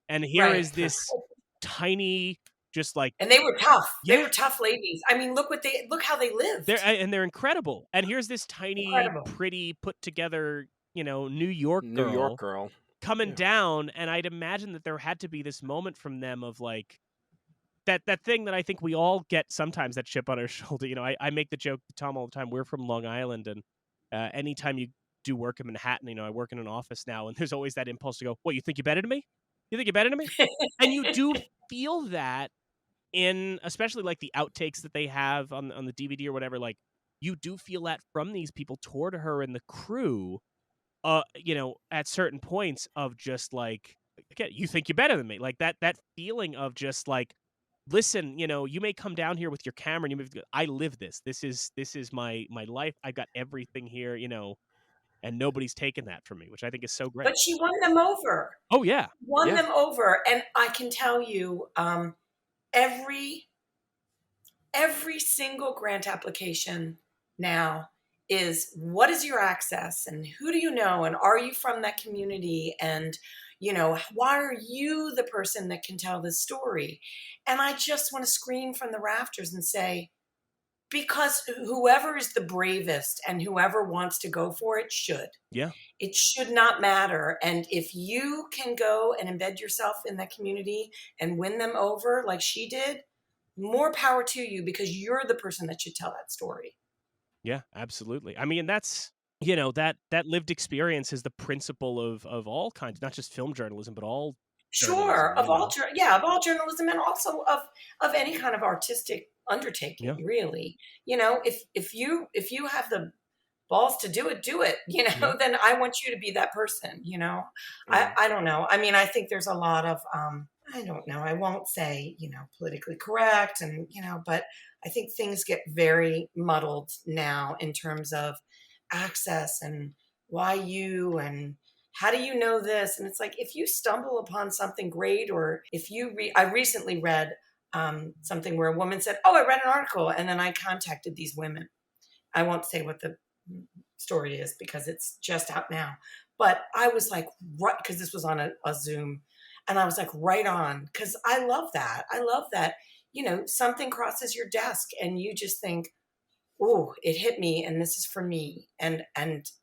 and here is this tiny, just like, and they were tough. Yeah. They were tough ladies. I mean, look how they lived. They're incredible. And here's this tiny, pretty, put together, New York girl coming down, and I'd imagine that there had to be this moment from them of, like, that thing that I think we all get sometimes, that chip on our shoulder. I make the joke to Tom all the time. We're from Long Island, and anytime you do work in Manhattan, I work in an office now, and there's always that impulse to go, what, you think you're better than me? You think you're better than me? And you do feel that in, especially, like, the outtakes that they have on the DVD or whatever. Like, you do feel that from these people toward her and the crew, at certain points of just, like, again, you think you're better than me. Like, that feeling of just, like, listen, you may come down here with your camera, and I live this. This is my life. I've got everything here, and nobody's taken that from me, which I think is so great. But she won them over. Oh yeah, won them over, and I can tell you, every single grant application now is, what is your access, and who do you know, and are you from that community, and why are you the person that can tell this story? And I just want to scream from the rafters and say, because whoever is the bravest and whoever wants to go for it should. Yeah. It should not matter. And if you can go and embed yourself in that community and win them over like she did, more power to you, because you're the person that should tell that story. Yeah, absolutely. I mean, that's, that lived experience is the principle of all kinds, not just film journalism, but all Sure, of all journalism, and also of any kind of artistic undertaking. Really, if you have the balls to do it, then I want you to be that person. I don't know. I mean, I think there's a lot of I don't know, I won't say, politically correct and, but I think things get very muddled now in terms of access and why you and how do you know this? And it's like, if you stumble upon something great, or if I recently read something where a woman said, oh, I read an article, and then I contacted these women. I won't say what the story is because it's just out now. But I was like, right, because this was on a Zoom, and I was like, right on, because I love that. I love that, something crosses your desk and you just think, oh, it hit me, and this is for me, and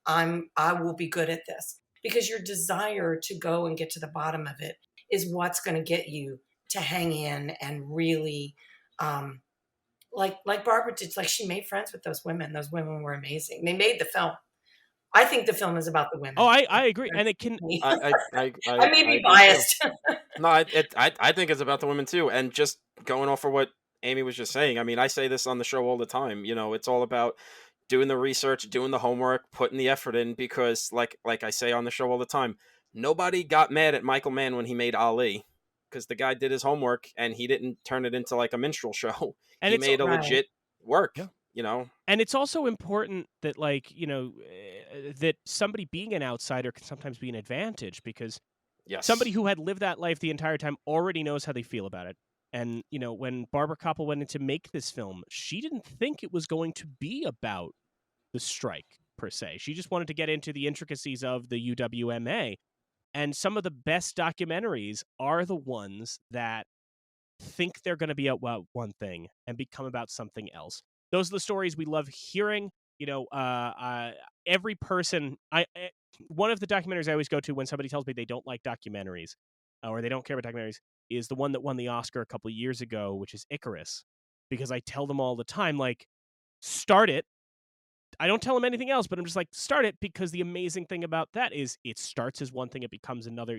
I will be good at this, because your desire to go and get to the bottom of it is what's going to get you to hang in and really, like Barbara did. Like, she made friends with those women. Those women were amazing. They made the film. I think the film is about the women. Oh, I agree, and it can. I may I be agree too. biased. No, I think it's about the women too. And just going off of what Amy was just saying, I mean, I say this on the show all the time. It's all about doing the research, doing the homework, putting the effort in, because like I say on the show all the time, nobody got mad at Michael Mann when he made Ali, because the guy did his homework and he didn't turn it into like a minstrel show. And He it's made a Right. legit work, Yeah. And it's also important that, like, that somebody being an outsider can sometimes be an advantage, because Yes. somebody who had lived that life the entire time already knows how they feel about it. And, when Barbara Kopple went in to make this film, she didn't think it was going to be about the strike, per se. She just wanted to get into the intricacies of the UWMA. And some of the best documentaries are the ones that think they're going to be about one thing and become about something else. Those are the stories we love hearing. Every person, one of the documentaries I always go to when somebody tells me they don't like documentaries or they don't care about documentaries is the one that won the Oscar a couple of years ago, which is Icarus, because I tell them all the time, like, start it. I don't tell them anything else, but I'm just like, start it, because the amazing thing about that is it starts as one thing, it becomes another,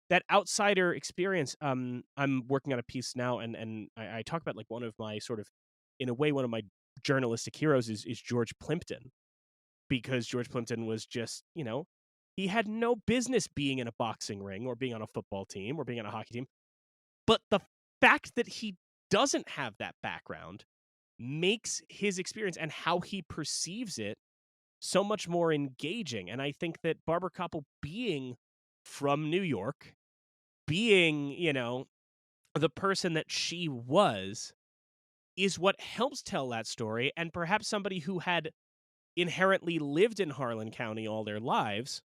that outsider experience. I'm working on a piece now, and I talk about, like, one of my sort of, in a way, one of my journalistic heroes is George Plimpton, because George Plimpton was just, he had no business being in a boxing ring or being on a football team or being on a hockey team. But the fact that he doesn't have that background makes his experience and how he perceives it so much more engaging. And I think that Barbara Kopple, being from New York, being, the person that she was, is what helps tell that story. And perhaps somebody who had inherently lived in Harlan County all their lives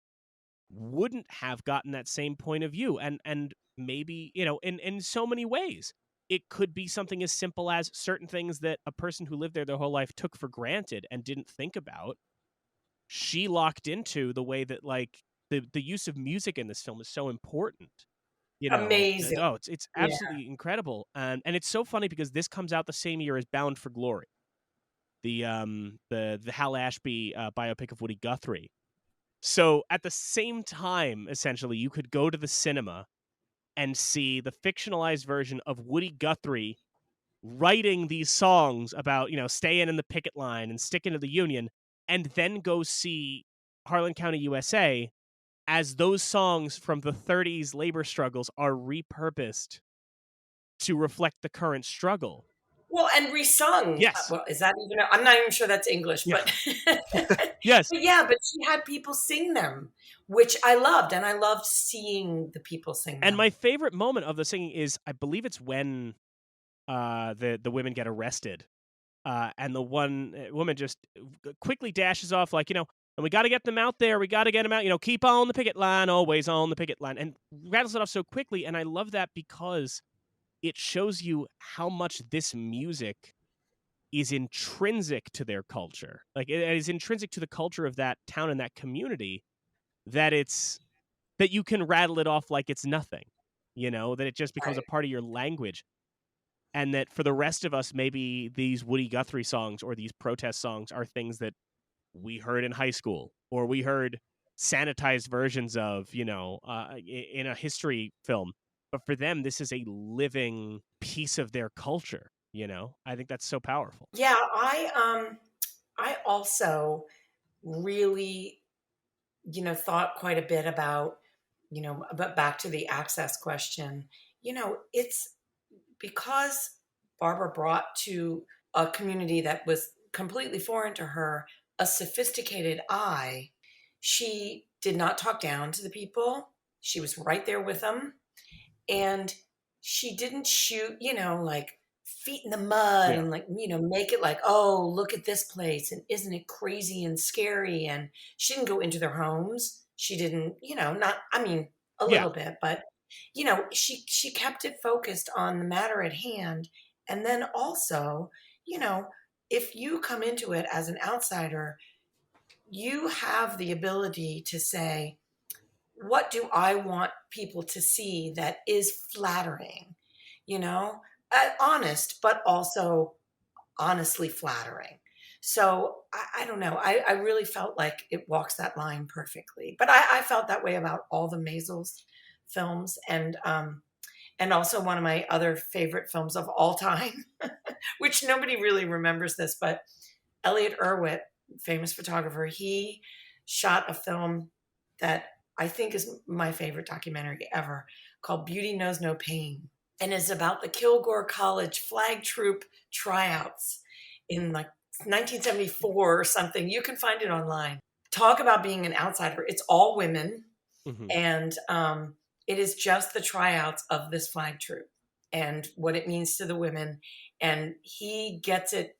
wouldn't have gotten that same point of view. And maybe, in so many ways, it could be something as simple as certain things that a person who lived there their whole life took for granted and didn't think about. She locked into the way that, like, the use of music in this film is so important. Amazing. It's Yeah. absolutely incredible. And it's so funny because this comes out the same year as Bound for Glory, the Hal Ashby biopic of Woody Guthrie. So at the same time, essentially, you could go to the cinema and see the fictionalized version of Woody Guthrie writing these songs about, staying in the picket line and sticking to the Union, and then go see Harlan County, USA, as those songs from the 30s labor struggles are repurposed to reflect the current struggle. Well, and resung. Yes. Well, is that even? I'm not even sure that's English, Yeah. but Yes. But yeah, but she had people sing them, which I loved, and I loved seeing the people sing them. And my favorite moment of the singing is, I believe it's when the women get arrested, and the one woman just quickly dashes off, like, and we got to get them out there. We got to get them out. Keep on the picket line, always on the picket line, and rattles it off so quickly. And I love that because it shows you how much this music is intrinsic to their culture. Like, it is intrinsic to the culture of that town and that community, that you can rattle it off like it's nothing, that it just becomes a part of your language. And that for the rest of us, maybe these Woody Guthrie songs or these protest songs are things that we heard in high school, or we heard sanitized versions of, in a history film. But for them, this is a living piece of their culture. I think that's so powerful. Yeah, I also really, thought quite a bit about, but back to the access question, it's because Barbara brought to a community that was completely foreign to her a sophisticated eye. She did not talk down to the people. She was right there with them. And she didn't shoot, like feet in the mud Yeah. and like, make it like, oh, look at this place. And isn't it crazy and scary? And she didn't go into their homes. She didn't, not, I mean, a Yeah. little bit, but she kept it focused on the matter at hand. And then also, if you come into it as an outsider, you have the ability to say, what do I want people to see that is flattering? Honest, but also honestly flattering. So I don't know. I really felt like it walks that line perfectly. But I felt that way about all the Maisels films, and also one of my other favorite films of all time, which nobody really remembers this, but Elliot Erwitt, famous photographer, he shot a film that I think is my favorite documentary ever, called Beauty Knows No Pain, and is about the Kilgore College flag troop tryouts in like 1974 or something. You can find it online. Talk about being an outsider. It's all women, and it is just the tryouts of this flag troop and what it means to the women. And he gets it.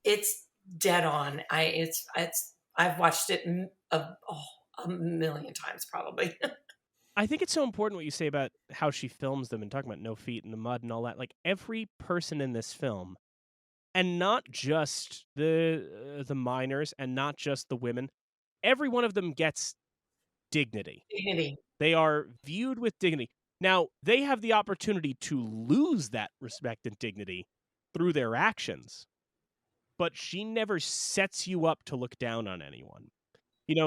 It's dead on. I've watched it a million times probably. I think it's so important what you say about how she films them and talking about no feet in the mud and all that. Like every person in this film, and not just the minors and not just the women, every one of them gets dignity. Dignity. They are viewed with dignity. Now, they have the opportunity to lose that respect and dignity through their actions, but she never sets you up to look down on anyone.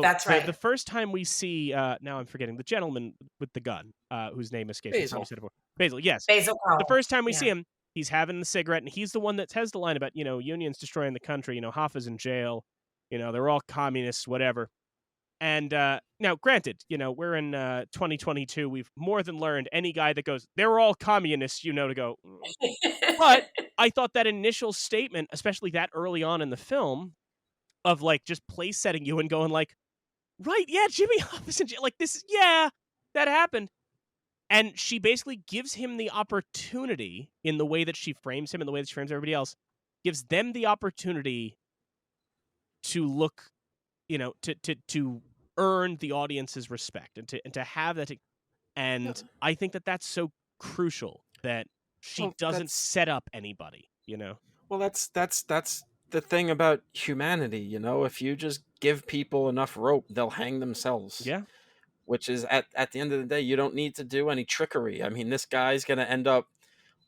That's right. The first time we see, now I'm forgetting, the gentleman with the gun, whose name escapes me. Basil. Basil, yes. Basil Powell. The first time we Yeah. see him, he's having the cigarette, and he's the one that says the line about, unions destroying the country, Hoffa's in jail, they're all communists, whatever. And now, granted, we're in 2022. We've more than learned any guy that goes, they're all communists, to go. But I thought that initial statement, especially that early on in the film, of like just place setting you and going like, right, yeah, Jimmy Hoffa's in jail. Like this, yeah, that happened. And she basically gives him the opportunity in the way that she frames him, in the way that she frames everybody else, gives them the opportunity to look, to earn the audience's respect and to have that. And I think that that's so crucial that she doesn't set up anybody, Well, that's the thing about humanity, if you just give people enough rope, they'll hang themselves. Yeah. Which is at the end of the day, you don't need to do any trickery. I mean, this guy's going to end up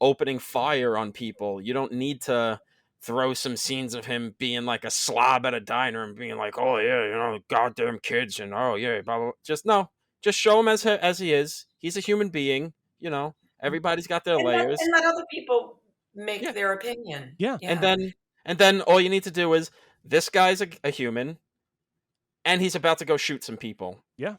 opening fire on people. You don't need to throw some scenes of him being like a slob at a diner and being like, oh yeah, goddamn kids, and oh yeah, blah, blah. Just show him as he is. He's a human being, everybody's got their layers. And let other people make their opinion. Yeah. And then all you need to do is, this guy's a human, and he's about to go shoot some people. Yeah.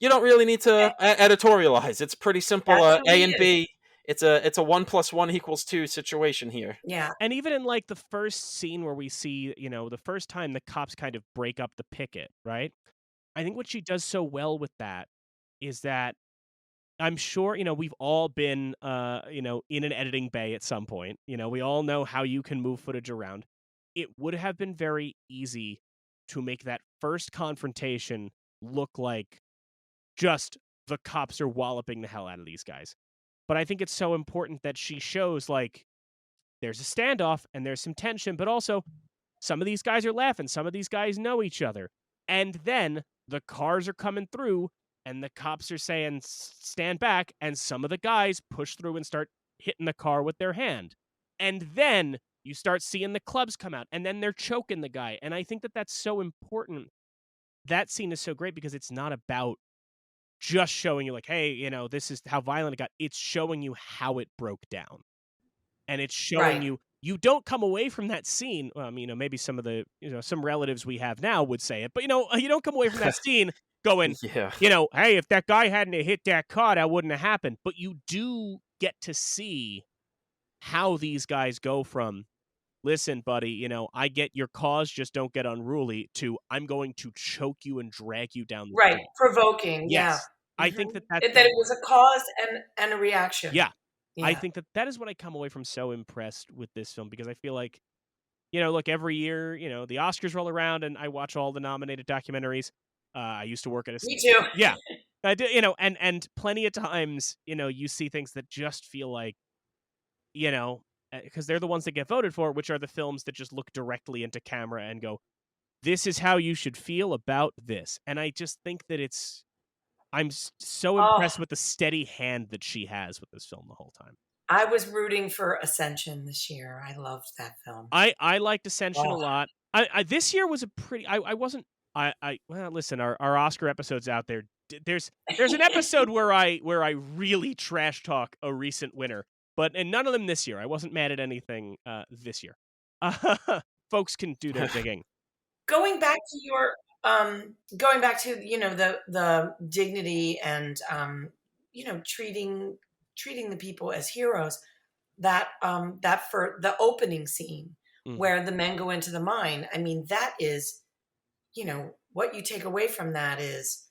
You don't really need to editorialize. It's pretty simple. A and B. It's a 1 + 1 = 2 situation here. Yeah. And even in like the first scene where we see, the first time the cops kind of break up the picket, right? I think what she does so well with that is that I'm sure, we've all been, in an editing bay at some point. We all know how you can move footage around. It would have been very easy to make that first confrontation look like just the cops are walloping the hell out of these guys. But I think it's so important that she shows, like, there's a standoff and there's some tension, but also some of these guys are laughing. Some of these guys know each other. And then the cars are coming through and the cops are saying, stand back. And some of the guys push through and start hitting the car with their hand. And then you start seeing the clubs come out and then they're choking the guy. And I think that that's so important. That scene is so great because it's not about just showing you like, hey, this is how violent it got. It's showing you how it broke down. And it's showing you you don't come away from that scene. Maybe some of the, some relatives we have now would say it, but you don't come away from that scene going, Yeah. hey, if that guy hadn't hit that car, that wouldn't have happened. But you do get to see how these guys go from, listen, buddy, I get your cause, just don't get unruly, to I'm going to choke you and drag you down the Right. street. Provoking. Yeah. Yes. I think that's That it was a cause and a reaction. yeah. I Yeah. think that is what I come away from so impressed with this film, because I feel like, look, every year, the Oscars roll around and I watch all the nominated documentaries. I used to work at a Me too. yeah. I do, and plenty of times, you see things that just feel like, because they're the ones that get voted for, which are the films that just look directly into camera and go, this is how you should feel about this. And I just think that I'm so impressed with the steady hand that she has with this film the whole time. I was rooting for Ascension this year. I loved that film. I liked Ascension a lot. I this year was a pretty. I wasn't. Well, listen, our Oscar episodes out there. There's an episode where I really trash talk a recent winner, and none of them this year. I wasn't mad at anything this year. Folks can do their digging. Going back to your the dignity and treating the people as heroes, that for the opening scene where the men go into the mine, I mean, that is, what you take away from that is,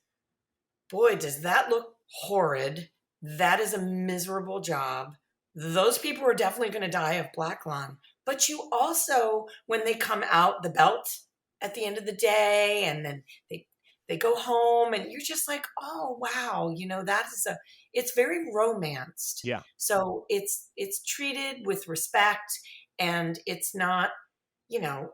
boy, does that look horrid. That is a miserable job. Those people are definitely going to die of black lung. But you also, when they come out the belt at the end of the day, and then they go home, and you're just like, oh wow, it's very romanced. Yeah. So it's treated with respect, and it's not, you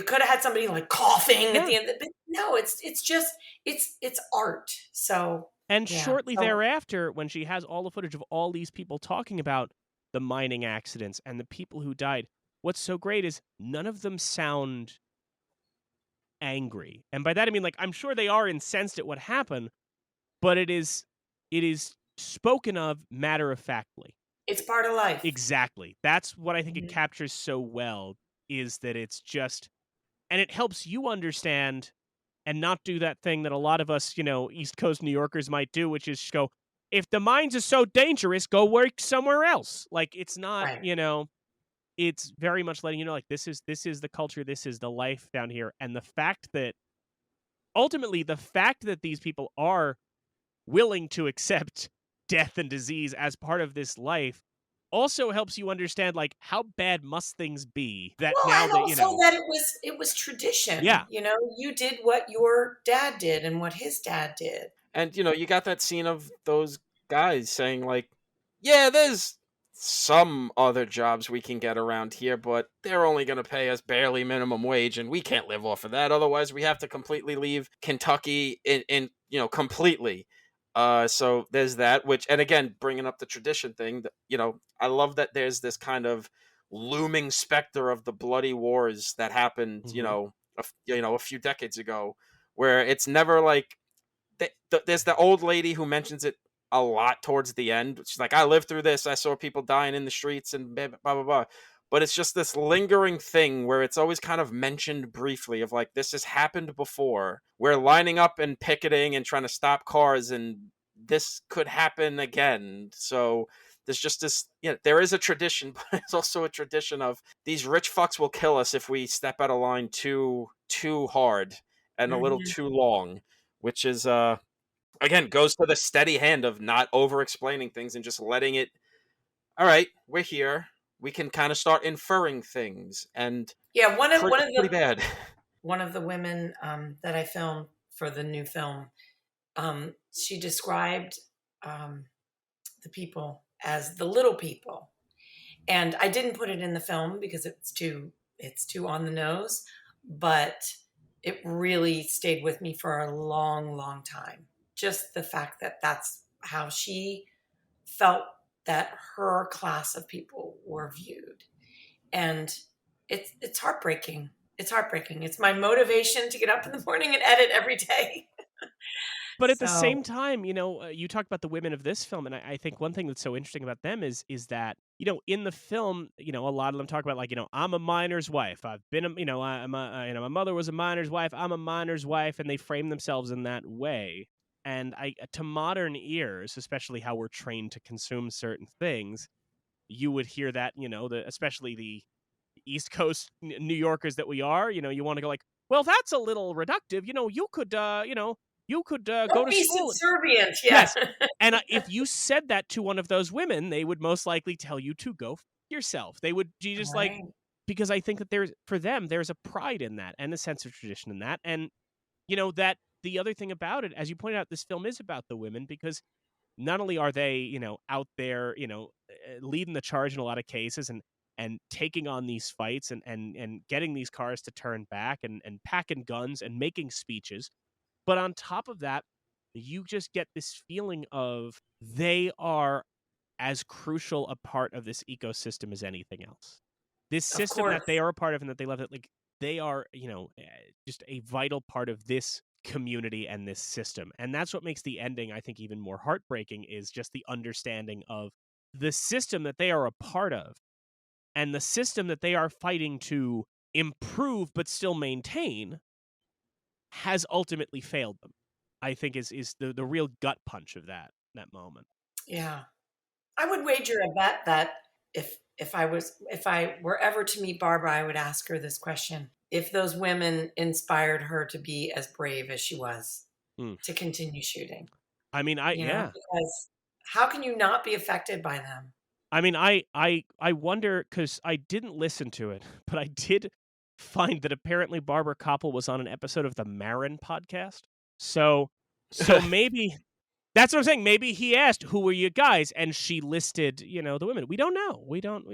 could have had somebody like coughing at the end, but no, it's just it's art. So and shortly thereafter, when she has all the footage of all these people talking about the mining accidents and the people who died, what's so great is none of them sound angry. And by that I mean, like, I'm sure they are incensed at what happened, but it is spoken of matter-of-factly. It's part of life. Exactly. That's what I think it captures so well, is that it's just, and it helps you understand and not do that thing that a lot of us, East Coast New Yorkers might do, which is just go, if the mines are so dangerous, go work somewhere else. Like, it's not, right. It's very much letting you know, like, this is the culture, this is the life down here. And the fact that these people are willing to accept death and disease as part of this life also helps you understand, like, how bad must things be that now that, that it was tradition. Yeah. You did what your dad did and what his dad did. And, you got that scene of those guys saying, like, yeah, there's some other jobs we can get around here, but they're only going to pay us barely minimum wage, and we can't live off of that. Otherwise, we have to completely leave Kentucky in completely. So there's that, which, and again, bringing up the tradition thing, I love that there's this kind of looming specter of the bloody wars that happened, a few decades ago, where it's never like, there's the old lady who mentions it a lot towards the end. She's like, I lived through this. I saw people dying in the streets and blah, blah, blah. But it's just this lingering thing where it's always kind of mentioned briefly of, like, this has happened before. We're lining up and picketing and trying to stop cars, and this could happen again. So there's just this, there is a tradition, but it's also a tradition of these rich fucks will kill us if we step out of line too hard and a little too long, which is, again, goes to the steady hand of not over-explaining things and just letting it, all right, we're here. We can kind of start inferring things. And pretty bad. One of the women that I filmed for the new film, she described the people as the little people. And I didn't put it in the film because it's too on the nose, but it really stayed with me for a long, long time. Just the fact that that's how she felt that her class of people were viewed. And it's heartbreaking. It's heartbreaking. It's my motivation to get up in the morning and edit every day. But at the So same time, you talked about the women of this film, and I think one thing that's so interesting about them is that in the film, a lot of them talk about like I'm a miner's wife. I've been my mother was a miner's wife. I'm a miner's wife, and they frame themselves in that way. And to modern ears, especially how we're trained to consume certain things, you would hear that especially the East Coast New Yorkers that we are, you want to go like, well, that's a little reductive. You could go don't to be school. subservient. Yeah. Yes. And if you said that to one of those women, they would most likely tell you to go yourself. They would you just like, Right. because I think that there's a pride in that and a sense of tradition in that. And, that the other thing about it, as you pointed out, this film is about the women because not only are they, out there, leading the charge in a lot of cases and taking on these fights and getting these cars to turn back and packing guns and making speeches. But on top of that, you just get this feeling of they are as crucial a part of this ecosystem as anything else. This Of system course. that they are a part of and that they love it, like they are, just a vital part of this community and this system. And that's what makes the ending, I think, even more heartbreaking is just the understanding of the system that they are a part of and the system that they are fighting to improve but still maintain has ultimately failed them. I think is the real gut punch of that moment. Yeah. I would wager a bet that if I were ever to meet Barbara, I would ask her this question. If those women inspired her to be as brave as she was to continue shooting. I mean, Because how can you not be affected by them? I mean, I wonder because I didn't listen to it, but I did find that apparently Barbara Kopple was on an episode of the Marin podcast. So maybe that's what I'm saying. Maybe he asked, "Who were you guys?" and she listed, the women. We don't know. We don't.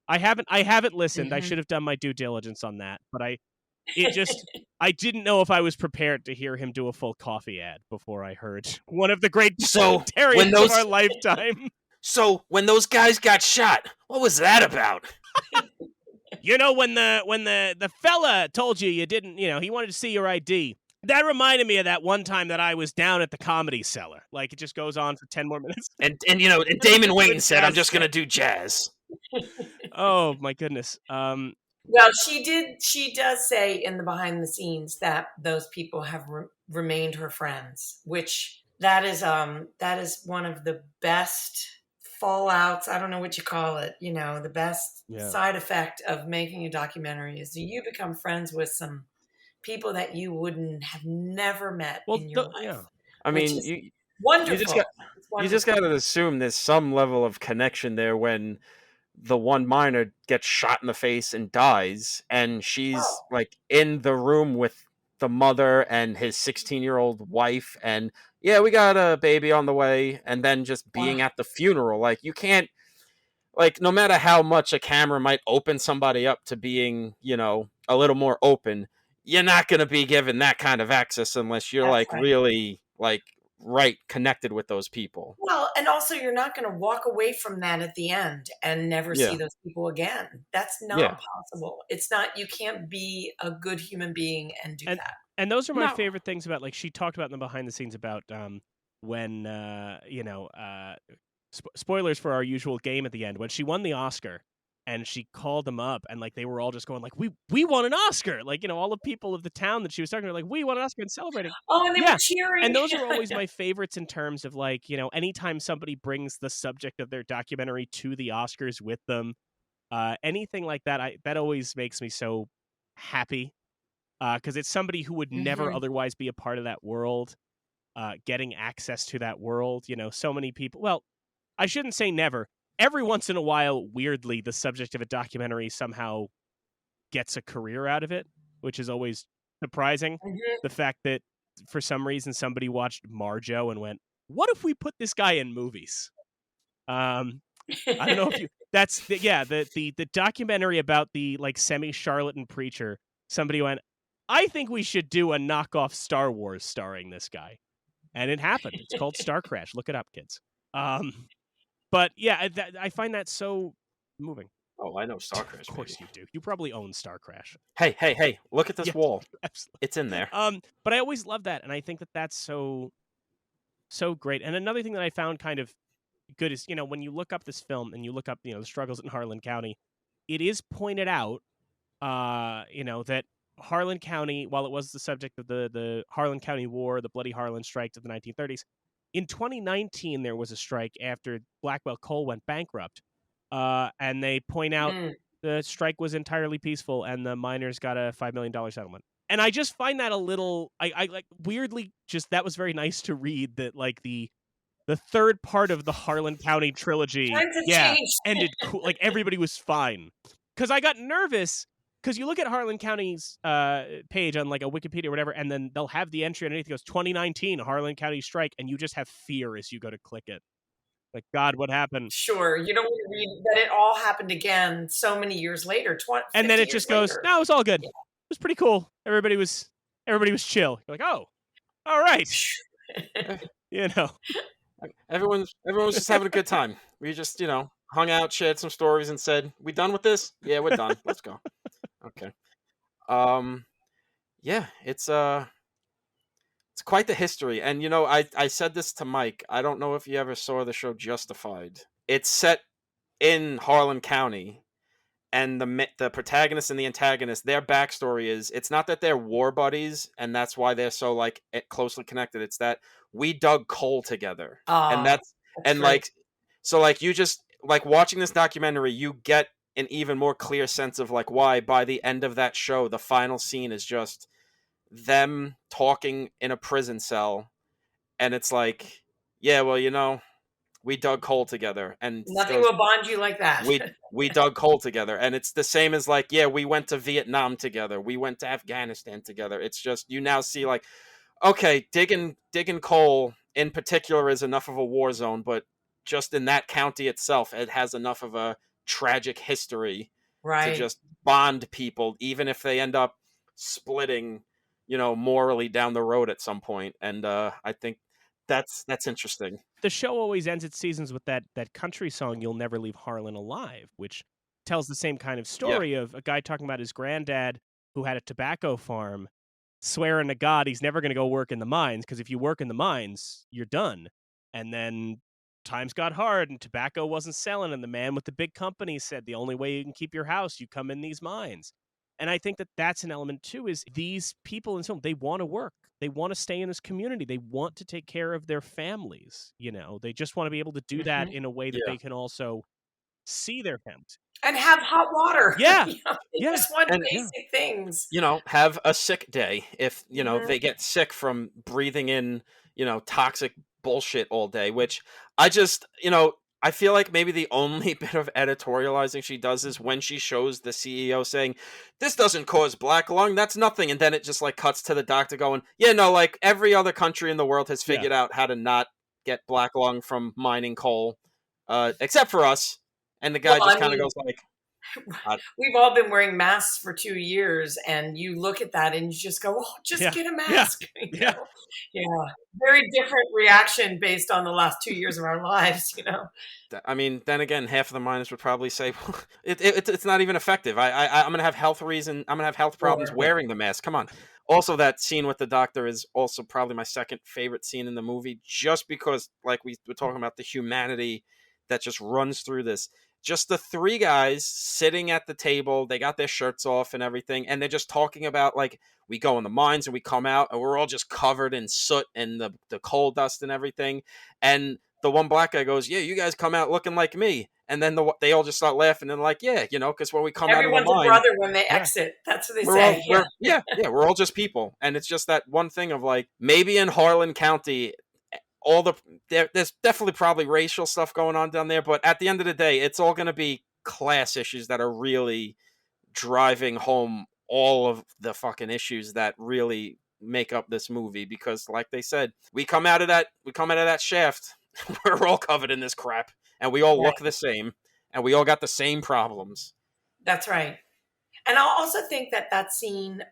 I haven't listened. I Mhm. should have done my due diligence on that, but I didn't know if I was prepared to hear him do a full coffee ad before I heard one of the great So documentarians of our lifetime. So when those guys got shot, what was that about? When the fella told you didn't, he wanted to see your ID. That reminded me of that one time that I was down at the Comedy Cellar. Like it just goes on for 10 more minutes. And Damon Wayne said, "I'm just gonna do jazz." Oh my goodness. Well, she does say in the behind the scenes that those people have remained her friends, which that is one of the best fallouts. I don't know what you call it. The best side effect of making a documentary is you become friends with some people that you wouldn't have never met in your life. Yeah. I mean, you wonderful. You just got to assume there's some level of connection there when the one miner gets shot in the face and dies, and she's like in the room with the mother and his 16-year-old wife, and yeah, we got a baby on the way, and then just being at the funeral. Like you can't, like, no matter how much a camera might open somebody up to being, a little more open, you're not going to be given that kind of access unless you're really right connected with those people. Well, and also you're not going to walk away from that at the end and never see those people again. That's not possible. It's not, you can't be a good human being and do that. And those are my favorite things about, like, she talked about in the behind the scenes about when, spoilers for our usual game at the end, when she won the Oscar and she called them up and like they were all just going like, we won an Oscar. Like, all the people of the town that she was talking to were like, we won an Oscar and celebrating. Oh, and they were cheering. And those are always my favorites in terms of like, anytime somebody brings the subject of their documentary to the Oscars with them, anything like that, that always makes me so happy. Because it's somebody who would never otherwise be a part of that world, getting access to that world. So many people. Well, I shouldn't say never. Every once in a while, weirdly, the subject of a documentary somehow gets a career out of it, which is always surprising. The fact that for some reason somebody watched Marjo and went, "What if we put this guy in movies?" I don't know if you. That's the documentary about the like semi-charlatan preacher. Somebody went, "I think we should do a knockoff Star Wars starring this guy," and it happened. It's called Star Crash. Look it up, kids. But yeah, I find that so moving. Oh, I know Star Crash. Of course you do. You probably own Star Crash. Hey! Look at this wall. Absolutely. It's in there. But I always love that, and I think that that's so so great. And another thing that I found kind of good is, when you look up this film and you look up, the struggles in Harlan County, it is pointed out, that Harlan County, while it was the subject of the Harlan County War, the Bloody Harlan strikes of the 1930s, in 2019 there was a strike after Blackwell Coal went bankrupt, and they point out Mm. the strike was entirely peaceful and the miners got a $5 million settlement. And I just find that a little, I like weirdly just that was very nice to read that like the third part of the Harlan County trilogy, Times have changed. ended cool. Like everybody was fine. Because I got nervous. Because you look at Harlan County's page on like a Wikipedia or whatever, and then they'll have the entry underneath. It goes 2019 Harlan County strike, and you just have fear as you go to click it. Like, God, what happened? Sure, you don't want to read that it all happened again so many years later. And then it just goes, later. no, it was all good. Yeah. It was pretty cool. Everybody was chill. You're like, oh, all right. Everyone was just having a good time. We just, hung out, shared some stories, and said, "We done with this? Yeah, we're done. Let's go." Okay. Yeah, it's quite the history. And I said this to Mike. I don't know if you ever saw the show Justified. It's set in Harlan County, and the protagonist and the antagonist, their backstory is, it's not that they're war buddies and that's why they're so like closely connected. It's that we dug coal together, and that's and right. like, so like you just like watching this documentary, you get an even more clear sense of like why by the end of that show, the final scene is just them talking in a prison cell, and it's like, yeah, well, we dug coal together, and nothing will bond you like that. we dug coal together, and it's the same as like, yeah, we went to Vietnam together, we went to Afghanistan together. It's just, you now see like, okay, digging coal in particular is enough of a war zone, but just in that county itself, it has enough of a tragic history right. to just bond people, even if they end up splitting, morally down the road at some point. And I think that's interesting. The show always ends its seasons with that country song, "You'll Never Leave Harlan Alive," which tells the same kind of story of a guy talking about his granddad who had a tobacco farm, swearing to God he's never going to go work in the mines, because if you work in the mines, you're done. And then times got hard and tobacco wasn't selling, and the man with the big company said, the only way you can keep your house, you come in these mines. And I think that that's an element too, is these people in film, they want to work. They want to stay in this community. They want to take care of their families. They just want to be able to do that in a way that they can also see their families. And have hot water. Yeah. They just want basic things. Have a sick day if, they get sick from breathing in, toxic bullshit all day, which I just, I feel like maybe the only bit of editorializing she does is when she shows the CEO saying, "This doesn't cause black lung, that's nothing." And then it just like cuts to the doctor going, "Yeah, no, like every other country in the world has figured out how to not get black lung from mining coal, except for us." And the guy just kind of goes like, we've all been wearing masks for 2 years, and you look at that and you just go, "Oh, just get a mask." Yeah. Very different reaction based on the last 2 years of our lives, I mean, then again, half of the miners would probably say, well, it's not even effective. I'm going to have health problems wearing the mask. Come on. Also, that scene with the doctor is also probably my second favorite scene in the movie, just because, like we were talking about, the humanity that just runs through this. Just the three guys sitting at the table, they got their shirts off and everything, and they're just talking about, like, we go in the mines and we come out and we're all just covered in soot and the coal dust and everything. And the one black guy goes, "Yeah, you guys come out looking like me." And then they all just start laughing and like, "Yeah, because when we come everyone's out of the mine, a brother when they exit." That's what they say. We're all just people. And it's just that one thing of like, maybe in Harlan County, there's definitely probably racial stuff going on down there, but at the end of the day, it's all going to be class issues that are really driving home all of the fucking issues that really make up this movie. Because like they said, we come out of that shaft, we're all covered in this crap, and we all look the same, and we all got the same problems. That's right. And I also think that scene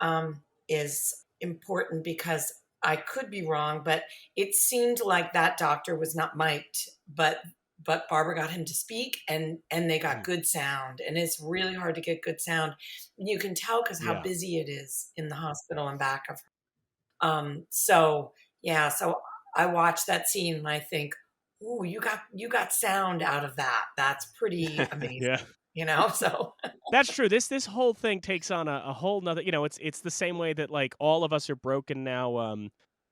is important because I could be wrong, but it seemed like that doctor was not mic'd, but Barbara got him to speak, and they got good sound. And it's really hard to get good sound. You can tell because how busy it is in the hospital and back of her. So I watch that scene and I think, "Ooh, you got sound out of that. That's pretty Yeah. amazing." You know, so That's true. This whole thing takes on a whole nother. It's the same way that like all of us are broken now.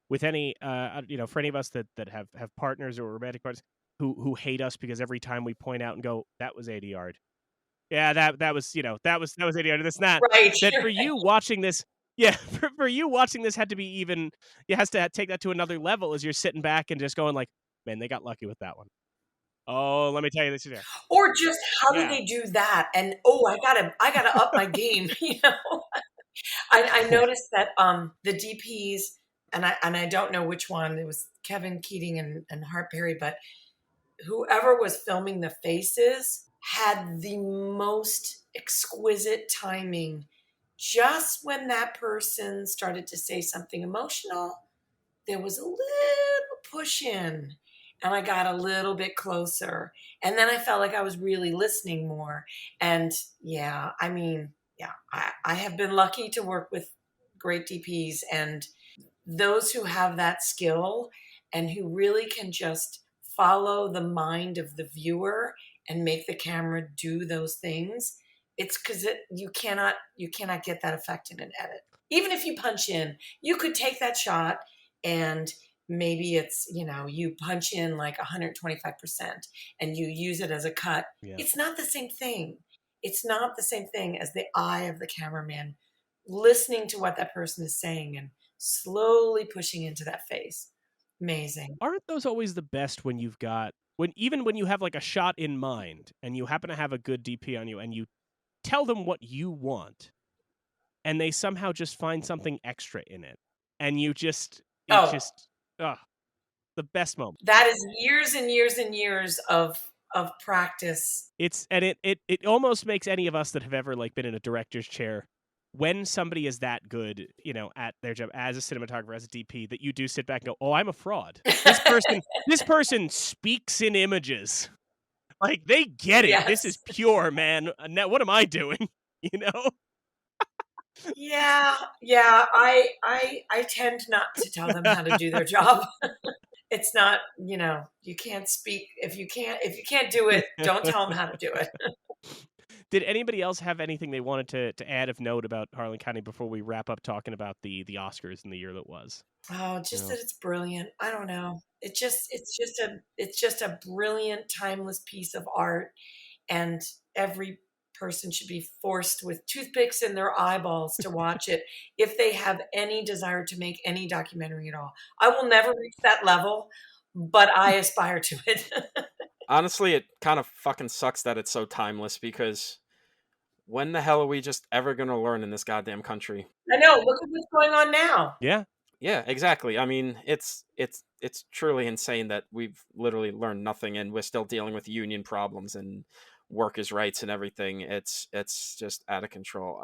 With any for any of us that have partners or romantic partners who hate us because every time we point out and go, that was ADR. Yeah, that was that was ADR. That's not right. that for you watching this. Yeah, for you watching this had to be even. It has to take that to another level as you're sitting back and just going like, man, they got lucky with that one. Oh, let me tell you this. Yeah, Or just how do yeah. they do that? And, "Oh, I gotta up my game," you know? I noticed that, the DPs, and I don't know which one, it was Kevin Keating and Hart Perry, but whoever was filming the faces had the most exquisite timing. Just when that person started to say something emotional, there was a little push in, and I got a little bit closer. And then I felt like I was really listening more. And yeah, I mean, yeah, I have been lucky to work with great DPs, and those who have that skill and who really can just follow the mind of the viewer and make the camera do those things. It's because you cannot get that effect in an edit. Even if you punch in, you could take that shot and maybe it's, you punch in like 125% and you use it as a cut. Yeah. It's not the same thing. It's not the same thing as the eye of the cameraman listening to what that person is saying and slowly pushing into that face. Amazing. Aren't those always the best when you've got when you have like a shot in mind and you happen to have a good DP on you and you tell them what you want and they somehow just find something extra in it and it Oh, just the best moment. that is years and years and years of practice. It almost makes any of us that have ever like been in a director's chair when somebody is that good, at their job as a cinematographer, as a DP, that you do sit back and go, "Oh, I'm a fraud. This person speaks in images. Like they get it. This is Yes. pure, man. Now, what am I doing?" You know? Yeah, yeah. I tend not to tell them how to do their job. It's not, you can't speak if you can't do it, don't tell them how to do it. Did anybody else have anything they wanted to add of note about Harlan County before we wrap up talking about the Oscars in the year that was? Oh, just No. that it's brilliant. I don't know. It's just a brilliant, timeless piece of art, and every person should be forced with toothpicks in their eyeballs to watch it if they have any desire to make any documentary at all. I will never reach that level, but I aspire to it. Honestly, it kind of fucking sucks that it's so timeless because when the hell are we just ever gonna learn in this goddamn country? I know. Look at what's going on now. Yeah. Yeah, exactly. I mean, it's truly insane that we've literally learned nothing and we're still dealing with union problems and workers' rights and everything. It's just out of control.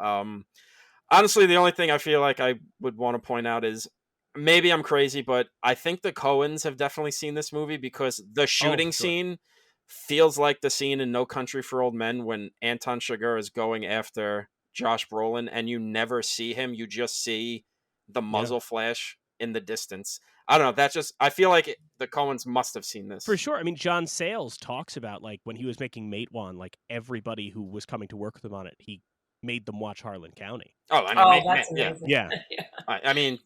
Honestly, the only thing I feel like I would want to point out is maybe I'm crazy, but I think the Coens have definitely seen this movie because the Oh, for shooting sure. scene feels like the scene in No Country for Old Men when Anton Chigurh is going after Josh Brolin and you never see him, you just see the Yeah. muzzle flash in the distance. I don't know. That's just I feel like the Coens must have seen this. For sure. I mean, John Sayles talks about like when he was making Matewan, like everybody who was coming to work with him on it, he made them watch Harlan County. Oh, I mean, Oh, that's yeah. amazing. Yeah. Yeah. I mean,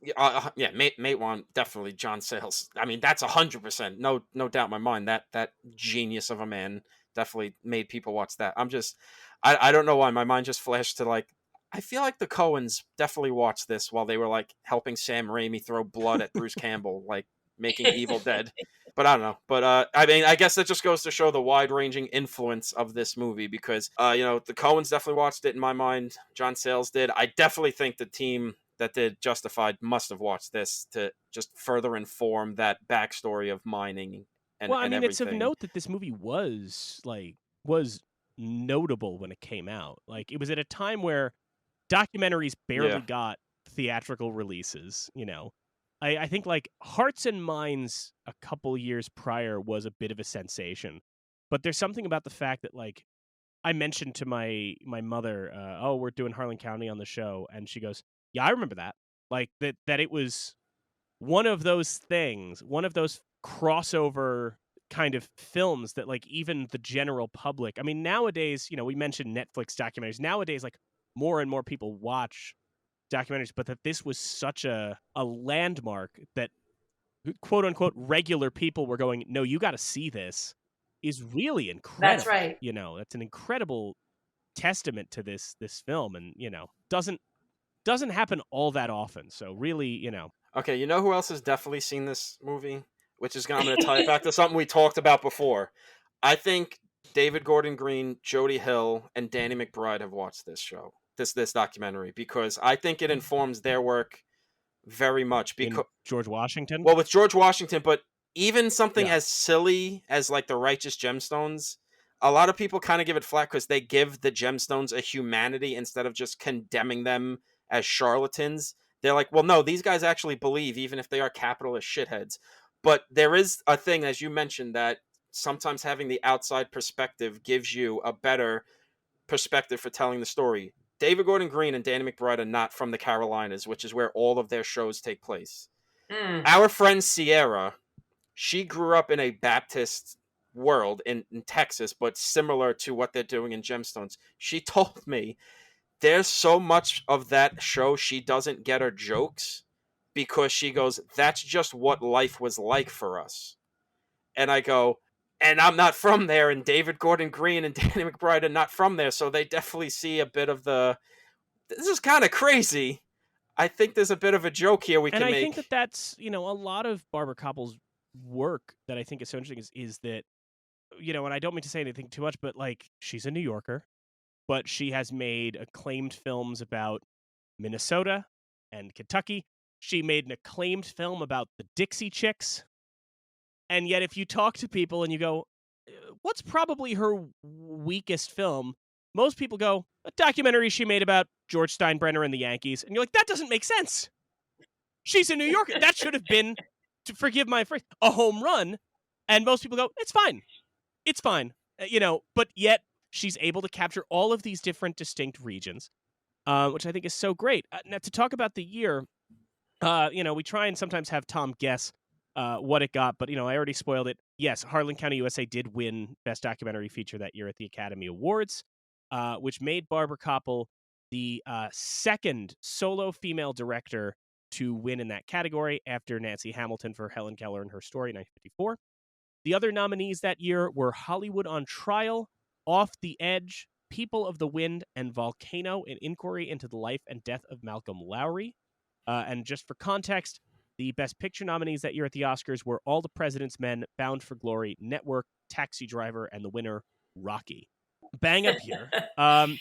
yeah, Mate One definitely John Sayles. I mean, that's 100%, no doubt in my mind. That genius of a man definitely made people watch that. I don't know why my mind just flashed to like. I feel like the Coens definitely watched this while they were like helping Sam Raimi throw blood at Bruce Campbell, like making Evil Dead. But I don't know. But I mean, I guess that just goes to show the wide-ranging influence of this movie because the Coens definitely watched it in my mind. John Sayles did. I definitely think the team that did Justified must have watched this to just further inform that backstory of mining Well, I and mean, it's of everything. note that this movie was notable when it came out. Like it was at a time where documentaries barely Yeah. got theatrical releases, I think like Hearts and Minds a couple years prior was a bit of a sensation. But there's something about the fact that like I mentioned to my mother, "Oh, we're doing Harlan County on the show," and she goes, "Yeah, I remember that." Like that it was one of those things, one of those crossover kind of films that like even the general public. I mean, nowadays, we mentioned Netflix documentaries. Nowadays, like more and more people watch documentaries, but that this was such a landmark that quote unquote regular people were going, no, you got to see this, is really That's incredible. right. That's an incredible testament to this film, and doesn't happen all that often. So really, Okay, you know who else has definitely seen this movie? I'm going to tie it back to something we talked about before. I think David Gordon Green, Jody Hill, and Danny McBride have watched this show, this documentary, because I think it informs their work very much. in Because George Washington. well, with George Washington, but even something Yeah. as silly as like the Righteous Gemstones, a lot of people kind of give it flack because they give the gemstones a humanity instead of just condemning them as charlatans. They're like, well, no, these guys actually believe, even if they are capitalist shitheads. But there is a thing, as you mentioned, that sometimes having the outside perspective gives you a better perspective for telling the story. David Gordon Green and Danny McBride are not from the Carolinas, which is where all of their shows take place. Our friend Sierra, she grew up in a Baptist world in Texas, but similar to what they're doing in Gemstones. She told me there's so much of that show she doesn't get her jokes because she goes, that's just what life was like for us. And I go, and I'm not from there, and David Gordon Green and Danny McBride are not from there, so they definitely see a bit of this is kind of crazy. I think there's a bit of a joke here we And can I make. think that's, a lot of Barbara Kopple's work that I think is so interesting is that, and I don't mean to say anything too much, but like she's a New Yorker, but she has made acclaimed films about Minnesota and Kentucky. She made an acclaimed film about the Dixie Chicks. And yet if you talk to people and you go, what's probably her weakest film? Most people go, a documentary she made about George Steinbrenner and the Yankees. And you're like, that doesn't make sense. She's a New Yorker. That should have been, to forgive my phrase, a home run. And most people go, it's fine. It's fine. But yet she's able to capture all of these different distinct regions, which I think is so great. Now, to talk about the year, we try and sometimes have Tom guess what it got, but, I already spoiled it. Yes, Harlan County, USA did win Best Documentary Feature that year at the Academy Awards, which made Barbara Kopple the second solo female director to win in that category after Nancy Hamilton for Helen Keller and Her Story in 1954. The other nominees that year were Hollywood on Trial, Off the Edge, People of the Wind, and Volcano, an inquiry into the life and death of Malcolm Lowry. And just for context, the Best Picture nominees that year at the Oscars were All the President's Men, Bound for Glory, Network, Taxi Driver, and the winner, Rocky. Bang up year. I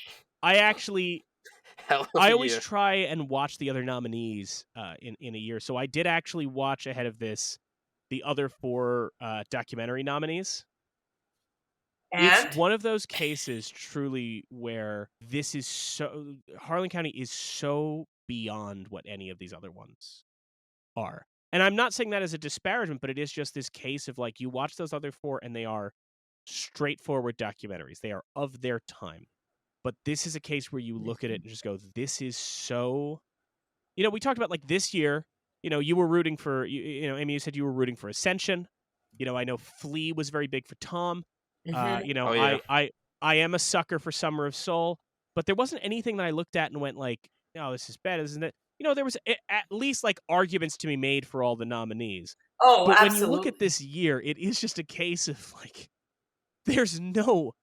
always try and watch the other nominees in a year. So I did actually watch ahead of this the other 4 documentary nominees. And it's one of those cases truly where this is so, Harlan County is so beyond what any of these other ones are. And I'm not saying that as a disparagement, but it is just this case of like, you watch those other 4 and they are straightforward documentaries. They are of their time. But this is a case where you look at it and just go, this is so, we talked about like this year, you were rooting for, Amy, you said you were rooting for Ascension. I know Flea was very big for Tom. I am a sucker for Summer of Soul, but there wasn't anything that I looked at and went like, no, this is bad, isn't it? There was at least like arguments to be made for all the nominees. Oh, but absolutely. when you look at this year, it is just a case of like, there's no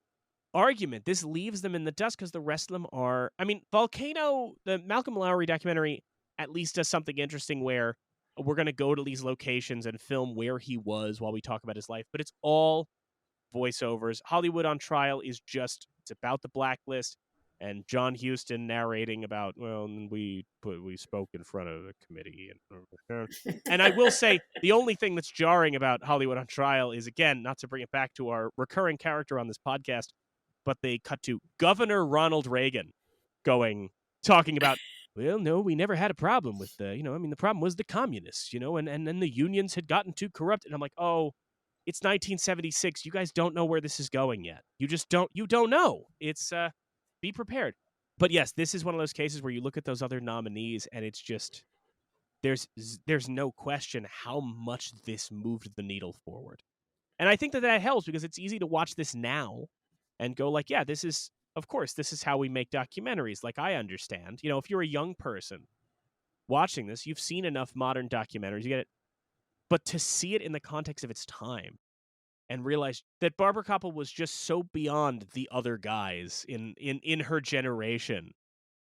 argument. This leaves them in the dust because the rest of them are, Volcano, the Malcolm Lowry documentary, at least does something interesting where we're going to go to these locations and film where he was while we talk about his life, but it's all voiceovers. Hollywood on Trial is just, it's about the blacklist and John Huston narrating about, well, we spoke in front of the committee. And I will say, the only thing that's jarring about Hollywood on Trial is, again, not to bring it back to our recurring character on this podcast, but they cut to Governor Ronald Reagan talking about, well, no, we never had a problem with the problem was the communists, and then the unions had gotten too corrupt. And I'm like, oh, it's 1976. You guys don't know where this is going yet. You don't know. It's, be prepared. But yes, this is one of those cases where you look at those other nominees and it's just, there's no question how much this moved the needle forward. And I think that helps because it's easy to watch this now and go like, yeah, this is how we make documentaries. Like, I understand. If you're a young person watching this, you've seen enough modern documentaries, you get it. But to see it in the context of its time and realize that Barbara Kopple was just so beyond the other guys in her generation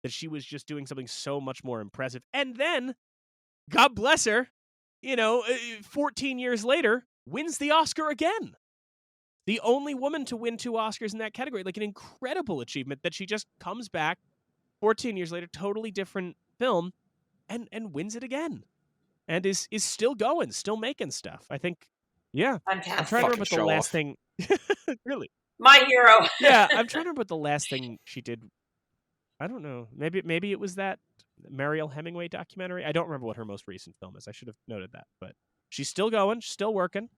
that she was just doing something so much more impressive. And then, God bless her, 14 years later, wins the Oscar again. The only woman to win 2 Oscars in that category, like an incredible achievement that she just comes back 14 years later, totally different film, and wins it again. And is still going, still making stuff. I think, yeah. Fantastic. I'm trying to remember what the Fucking show last off. thing. Really? My hero. Yeah, I'm trying to remember what the last thing she did. I don't know. Maybe it was that Mariel Hemingway documentary. I don't remember what her most recent film is. I should have noted that. But she's still going, she's still working.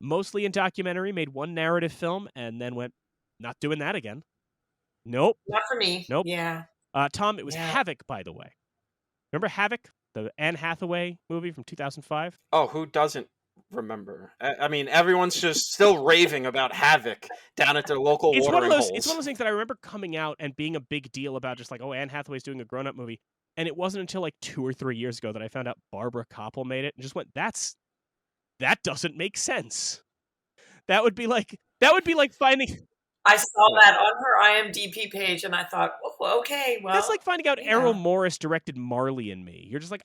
Mostly in documentary, made 1 narrative film, and then went, not doing that again. Nope. Not for me. Nope. Yeah. Tom, it was Yeah. Havoc, by the way. Remember Havoc? The Anne Hathaway movie from 2005? Oh, who doesn't remember? I mean, everyone's just still raving about Havoc down at their local It's one watering of those. holes. It's one of those things that I remember coming out and being a big deal about, just like, oh, Anne Hathaway's doing a grown-up movie, and it wasn't until like 2 or 3 years ago that I found out Barbara Kopple made it, and just went, that doesn't make sense. That would be like finding. I saw that on her IMDb page, and I thought, oh, okay, well, That's like finding out yeah. Errol Morris directed Marley and Me. You're just like,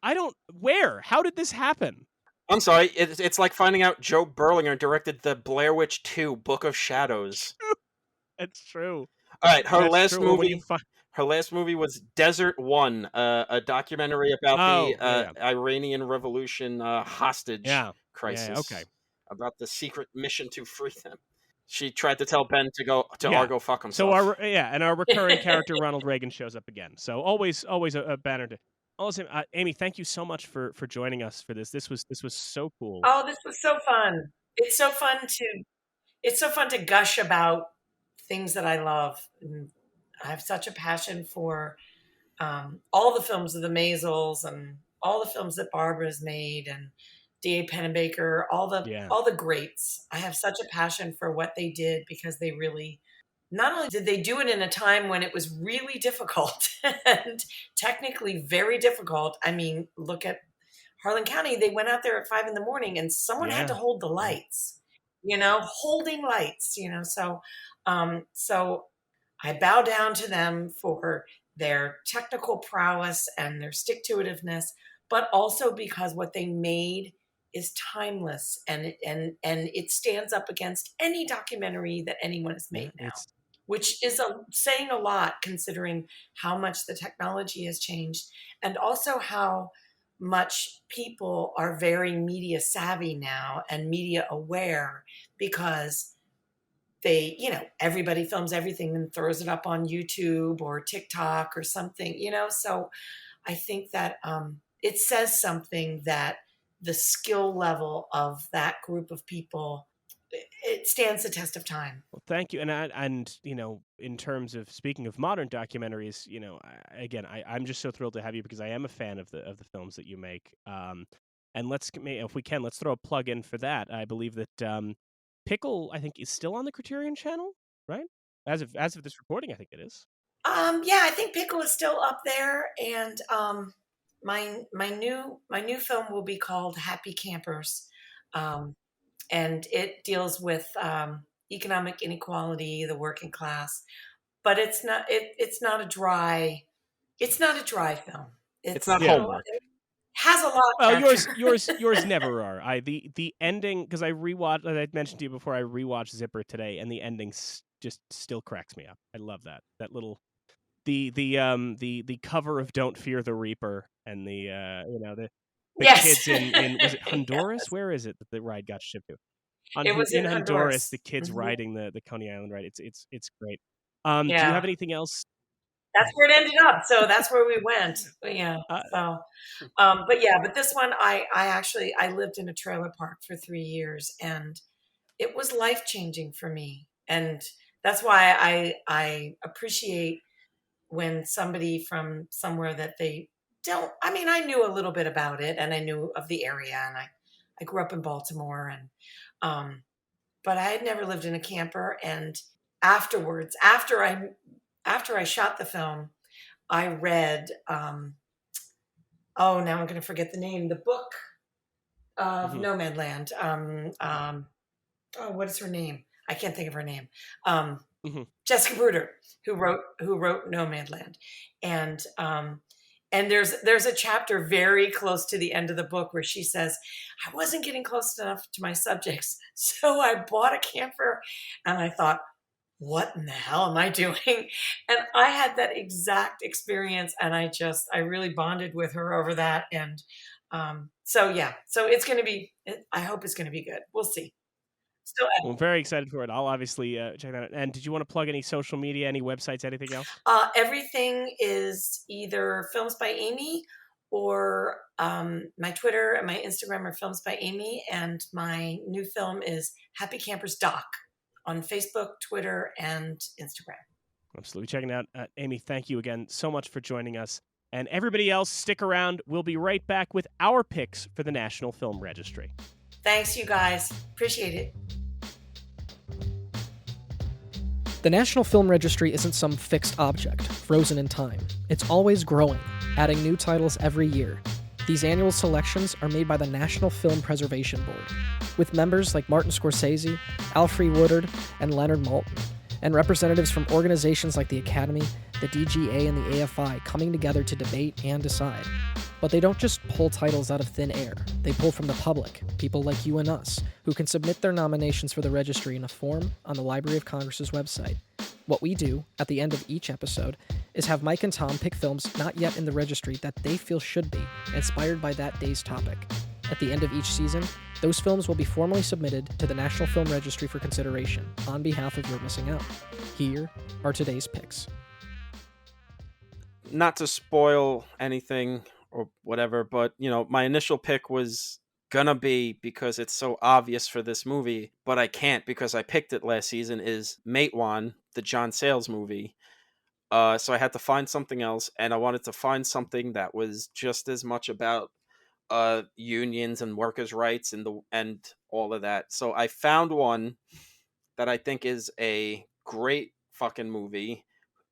where? How did this happen? I'm sorry, it's like finding out Joe Berlinger directed the Blair Witch 2: Book of Shadows. That's true. All right, her That's last true. Or when movie. you find- Her last movie was Desert One, a documentary about Oh, the yeah. Iranian Revolution hostage Yeah. crisis. Yeah, okay. About the secret mission to free them. She tried to tell Ben to go to Yeah. Argo fuck himself. So our recurring character Ronald Reagan shows up again. So always a banner to. Also, Amy, thank you so much for joining us for this. This was so cool. Oh, this was so fun. It's so fun to gush about things that I love. And I have such a passion for all the films of the Maisels and all the films that Barbara's made and D.A. Pennebaker, all the greats. I have such a passion for what they did because they really, not only did they do it in a time when it was really difficult and technically very difficult. I mean, look at Harlan County. They went out there at 5 a.m. and someone had to hold the lights, holding lights, so I bow down to them for their technical prowess and their stick-to-itiveness, but also because what they made is timeless and it stands up against any documentary that anyone has made now, which is saying a lot considering how much the technology has changed and also how much people are very media savvy now and media aware because they, everybody films everything and throws it up on YouTube or TikTok or something, so I think that it says something that the skill level of that group of people, it stands the test of time. Well, thank you. And in terms of speaking of modern documentaries, again, I'm just so thrilled to have you because I am a fan of the films that you make. And if we can, let's throw a plug in for that. I believe that Pickle, I think, is still on the Criterion Channel, right? As of this recording, I think it is. Yeah, I think Pickle is still up there, and my new film will be called Happy Campers, and it deals with economic inequality, the working class, but it's not a dry film. It's not homework. It has a lot. Well, yours never are. The ending, because I rewatched, as I mentioned to you before, I rewatched Zipper today, and the ending just still cracks me up. I love that little. The cover of Don't Fear the Reaper and the kids in was it Honduras? Yes. Where is it that the ride got shipped to? It was in Honduras. The kids riding the Coney Island ride. It's great. Yeah. Do you have anything else? That's where it ended up. So that's where we went. Yeah. But this one, I lived in a trailer park for 3 years and it was life-changing for me. And that's why I appreciate when somebody from somewhere that they I mean, I knew a little bit about it, and I knew of the area, and I grew up in Baltimore, and but I had never lived in a camper. And afterwards, after I shot the film, I read oh, now I'm going to forget the name, the book of Mhm. Nomadland. Oh, what is her name? I can't think of her name. Um, Mhm. Jessica Bruder, who wrote Nomadland, and and there's a chapter very close to the end of the book where she says, "I wasn't getting close enough to my subjects, so I bought a camper," and I thought, "What in the hell am I doing?" And I had that exact experience, and I really bonded with her over that, and so yeah, so it's going to be. I hope it's going to be good. We'll see. Still Well, I'm very excited for it. I'll obviously check that out. And did you want to plug any social media, any websites, anything else? Everything is either Films by Amy or my Twitter and my Instagram are Films by Amy. And my new film is Happy Campers Doc on Facebook, Twitter, and Instagram. Absolutely checking out. Amy, thank you again so much for joining us. And everybody else, stick around. We'll be right back with our picks for the National Film Registry. Thanks, you guys. Appreciate it. The National Film Registry isn't some fixed object, frozen in time. It's always growing, adding new titles every year. These annual selections are made by the National Film Preservation Board, with members like Martin Scorsese, Alfre Woodard, and Leonard Maltin, and representatives from organizations like the Academy, the DGA, and the AFI coming together to debate and decide. But they don't just pull titles out of thin air. They pull from the public, people like you and us, who can submit their nominations for the registry in a form on the Library of Congress's website. What we do, at the end of each episode, is have Mike and Tom pick films not yet in the registry that they feel should be, inspired by that day's topic. At the end of each season, those films will be formally submitted to the National Film Registry for consideration, on behalf of You're Missing Out. Here are today's picks. Not to spoil anything or whatever, but my initial pick was gonna be, because it's so obvious for this movie, but I can't because I picked it last season, is Matewan, the John Sayles movie. So I had to find something else, and I wanted to find something that was just as much about unions and workers' rights and all of that. So I found one that I think is a great fucking movie.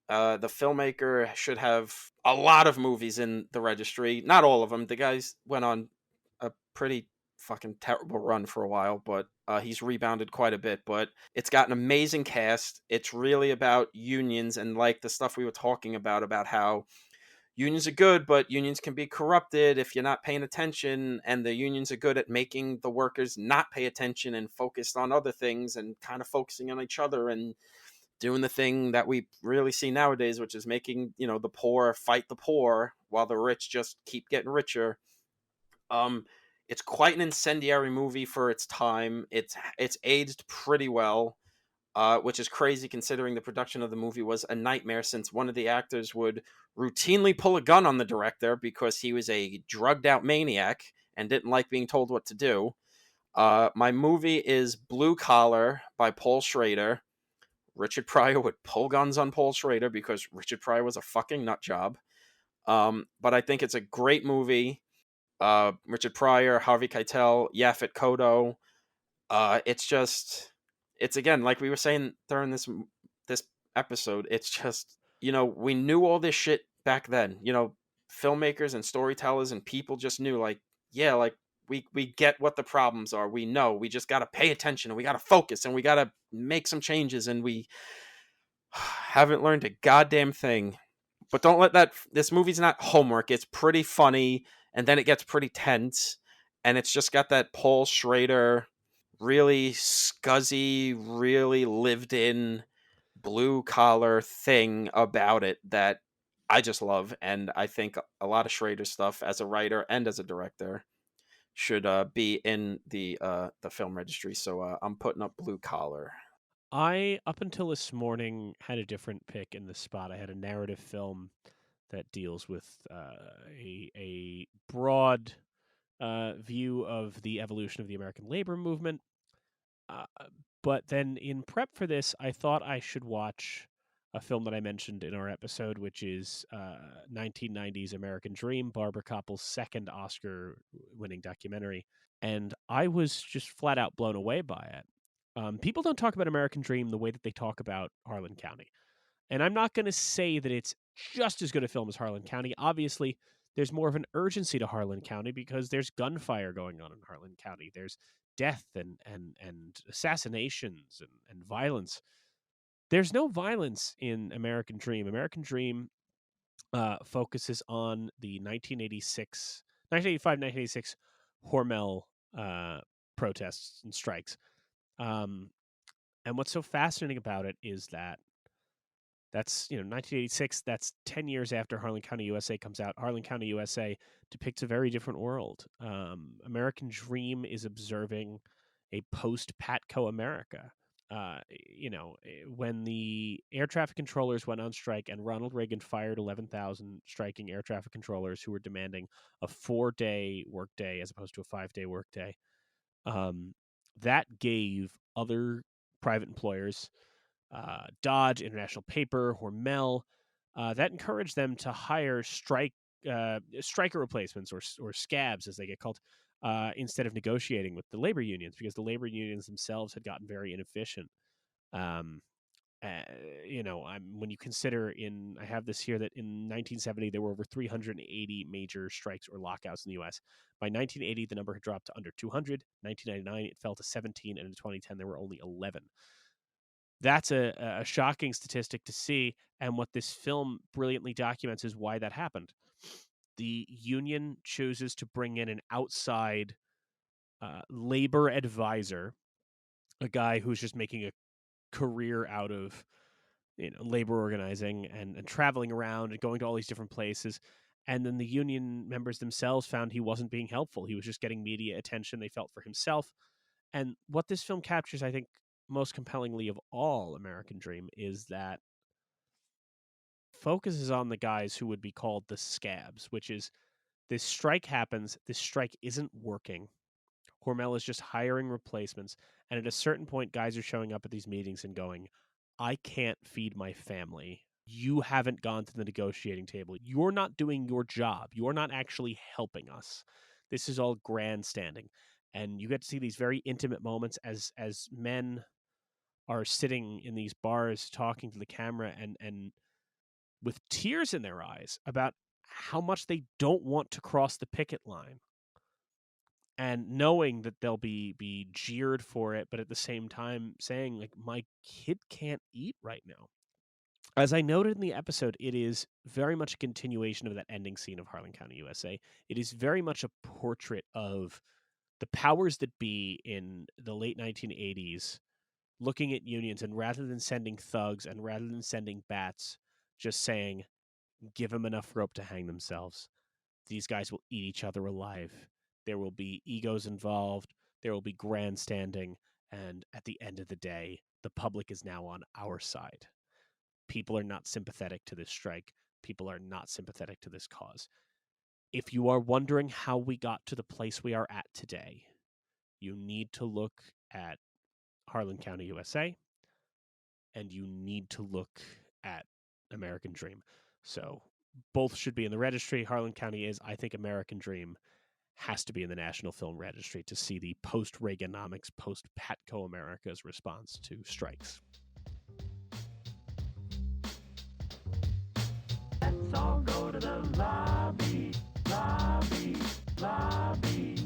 The filmmaker should have a lot of movies in the registry. Not all of them. The guys went on a pretty fucking terrible run for a while, but he's rebounded quite a bit. But it's got an amazing cast. It's really about unions and like the stuff we were talking about how unions are good, but unions can be corrupted if you're not paying attention. And the unions are good at making the workers not pay attention and focused on other things and kind of focusing on each other and doing the thing that we really see nowadays, which is making, the poor fight the poor while the rich just keep getting richer. It's quite an incendiary movie for its time. It's aged pretty well, which is crazy considering the production of the movie was a nightmare, since one of the actors would routinely pull a gun on the director because he was a drugged out maniac and didn't like being told what to do. My movie is Blue Collar by Paul Schrader. Richard Pryor would pull guns on Paul Schrader because Richard Pryor was a fucking nut job. But I think it's a great movie. Richard Pryor, Harvey Keitel, Yaphet Kotto. It's again, like we were saying during this episode, it's just, we knew all this shit back then. Filmmakers and storytellers and people just knew, like, yeah, like we get what the problems are. We know. We just got to pay attention and we got to focus and we got to make some changes, and we haven't learned a goddamn thing. But don't let this movie's not homework. It's pretty funny, and then it gets pretty tense, and it's just got that Paul Schrader really scuzzy, really lived in blue collar thing about it that I just love. And I think a lot of Schrader stuff as a writer and as a director should be in the film registry. So I'm putting up Blue Collar. I, up until this morning, had a different pick in the spot. I had a narrative film that deals with a broad view of the evolution of the American labor movement. But then in prep for this, I thought I should watch a film that I mentioned in our episode, which is 1990's American Dream, Barbara Kopple's second Oscar-winning documentary. And I was just flat out blown away by it. People don't talk about American Dream the way that they talk about Harlan County. And I'm not going to say that it's just as good a film as Harlan County. Obviously, there's more of an urgency to Harlan County because there's gunfire going on in Harlan County. There's death and assassinations and violence. There's no violence in American Dream. American Dream focuses on the 1985-1986 Hormel protests and strikes. And what's so fascinating about it is that that's 1986. That's 10 years after Harlan County, USA comes out. Harlan County, USA depicts a very different world. American Dream is observing a post-Patco America. When the air traffic controllers went on strike and Ronald Reagan fired 11,000 striking air traffic controllers who were demanding a 4-day workday as opposed to a 5-day workday, that gave other private employers, Dodge, International Paper, Hormel, that encouraged them to hire striker replacements or scabs, as they get called, instead of negotiating with the labor unions, because the labor unions themselves had gotten very inefficient. When you consider I have this here that in 1970 there were over 380 major strikes or lockouts in the U.S. By 1980, the number had dropped to under 200. 1999, it fell to 17, and in 2010, there were only 11. That's a shocking statistic to see, and what this film brilliantly documents is why that happened. The union chooses to bring in an outside labor advisor, a guy who's just making a career out of labor organizing and traveling around and going to all these different places. And then the union members themselves found he wasn't being helpful. He was just getting media attention they felt for himself. And what this film captures, I think, most compellingly of all American Dream is that focuses on the guys who would be called the scabs, which is this strike happens, this strike isn't working. Hormel is just hiring replacements. And at a certain point, guys are showing up at these meetings and going, I can't feed my family. You haven't gone to the negotiating table. You're not doing your job. You're not actually helping us. This is all grandstanding. And you get to see these very intimate moments as men are sitting in these bars talking to the camera and with tears in their eyes about how much they don't want to cross the picket line. And knowing that they'll be jeered for it, but at the same time saying, like, my kid can't eat right now. As I noted in the episode, it is very much a continuation of that ending scene of Harlan County, USA. It is very much a portrait of the powers that be in the late 1980s looking at unions, and rather than sending thugs and rather than sending bats, just saying, give them enough rope to hang themselves. These guys will eat each other alive. There will be egos involved. There will be grandstanding. And at the end of the day, the public is now on our side. People are not sympathetic to this strike. People are not sympathetic to this cause. If you are wondering how we got to the place we are at today, you need to look at Harlan County, USA, and you need to look at American Dream. So both should be in the registry. Harlan County is, I think American Dream has to be in the National Film Registry to see the post-Reaganomics, post-Patco America's response to strikes. Let's all go to the lobby, lobby, lobby.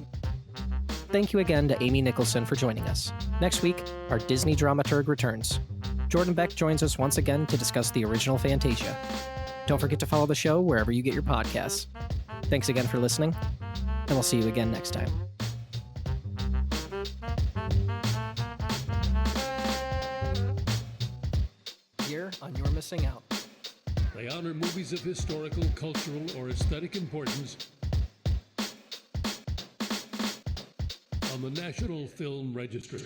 Thank you again to Amy Nicholson for joining us. Next week, our Disney dramaturg returns. Jordan Beck joins us once again to discuss the original Fantasia. Don't forget to follow the show wherever you get your podcasts. Thanks again for listening, and we'll see you again next time. Here on You're Missing Out. They honor movies of historical, cultural, or aesthetic importance on the National Film Registry.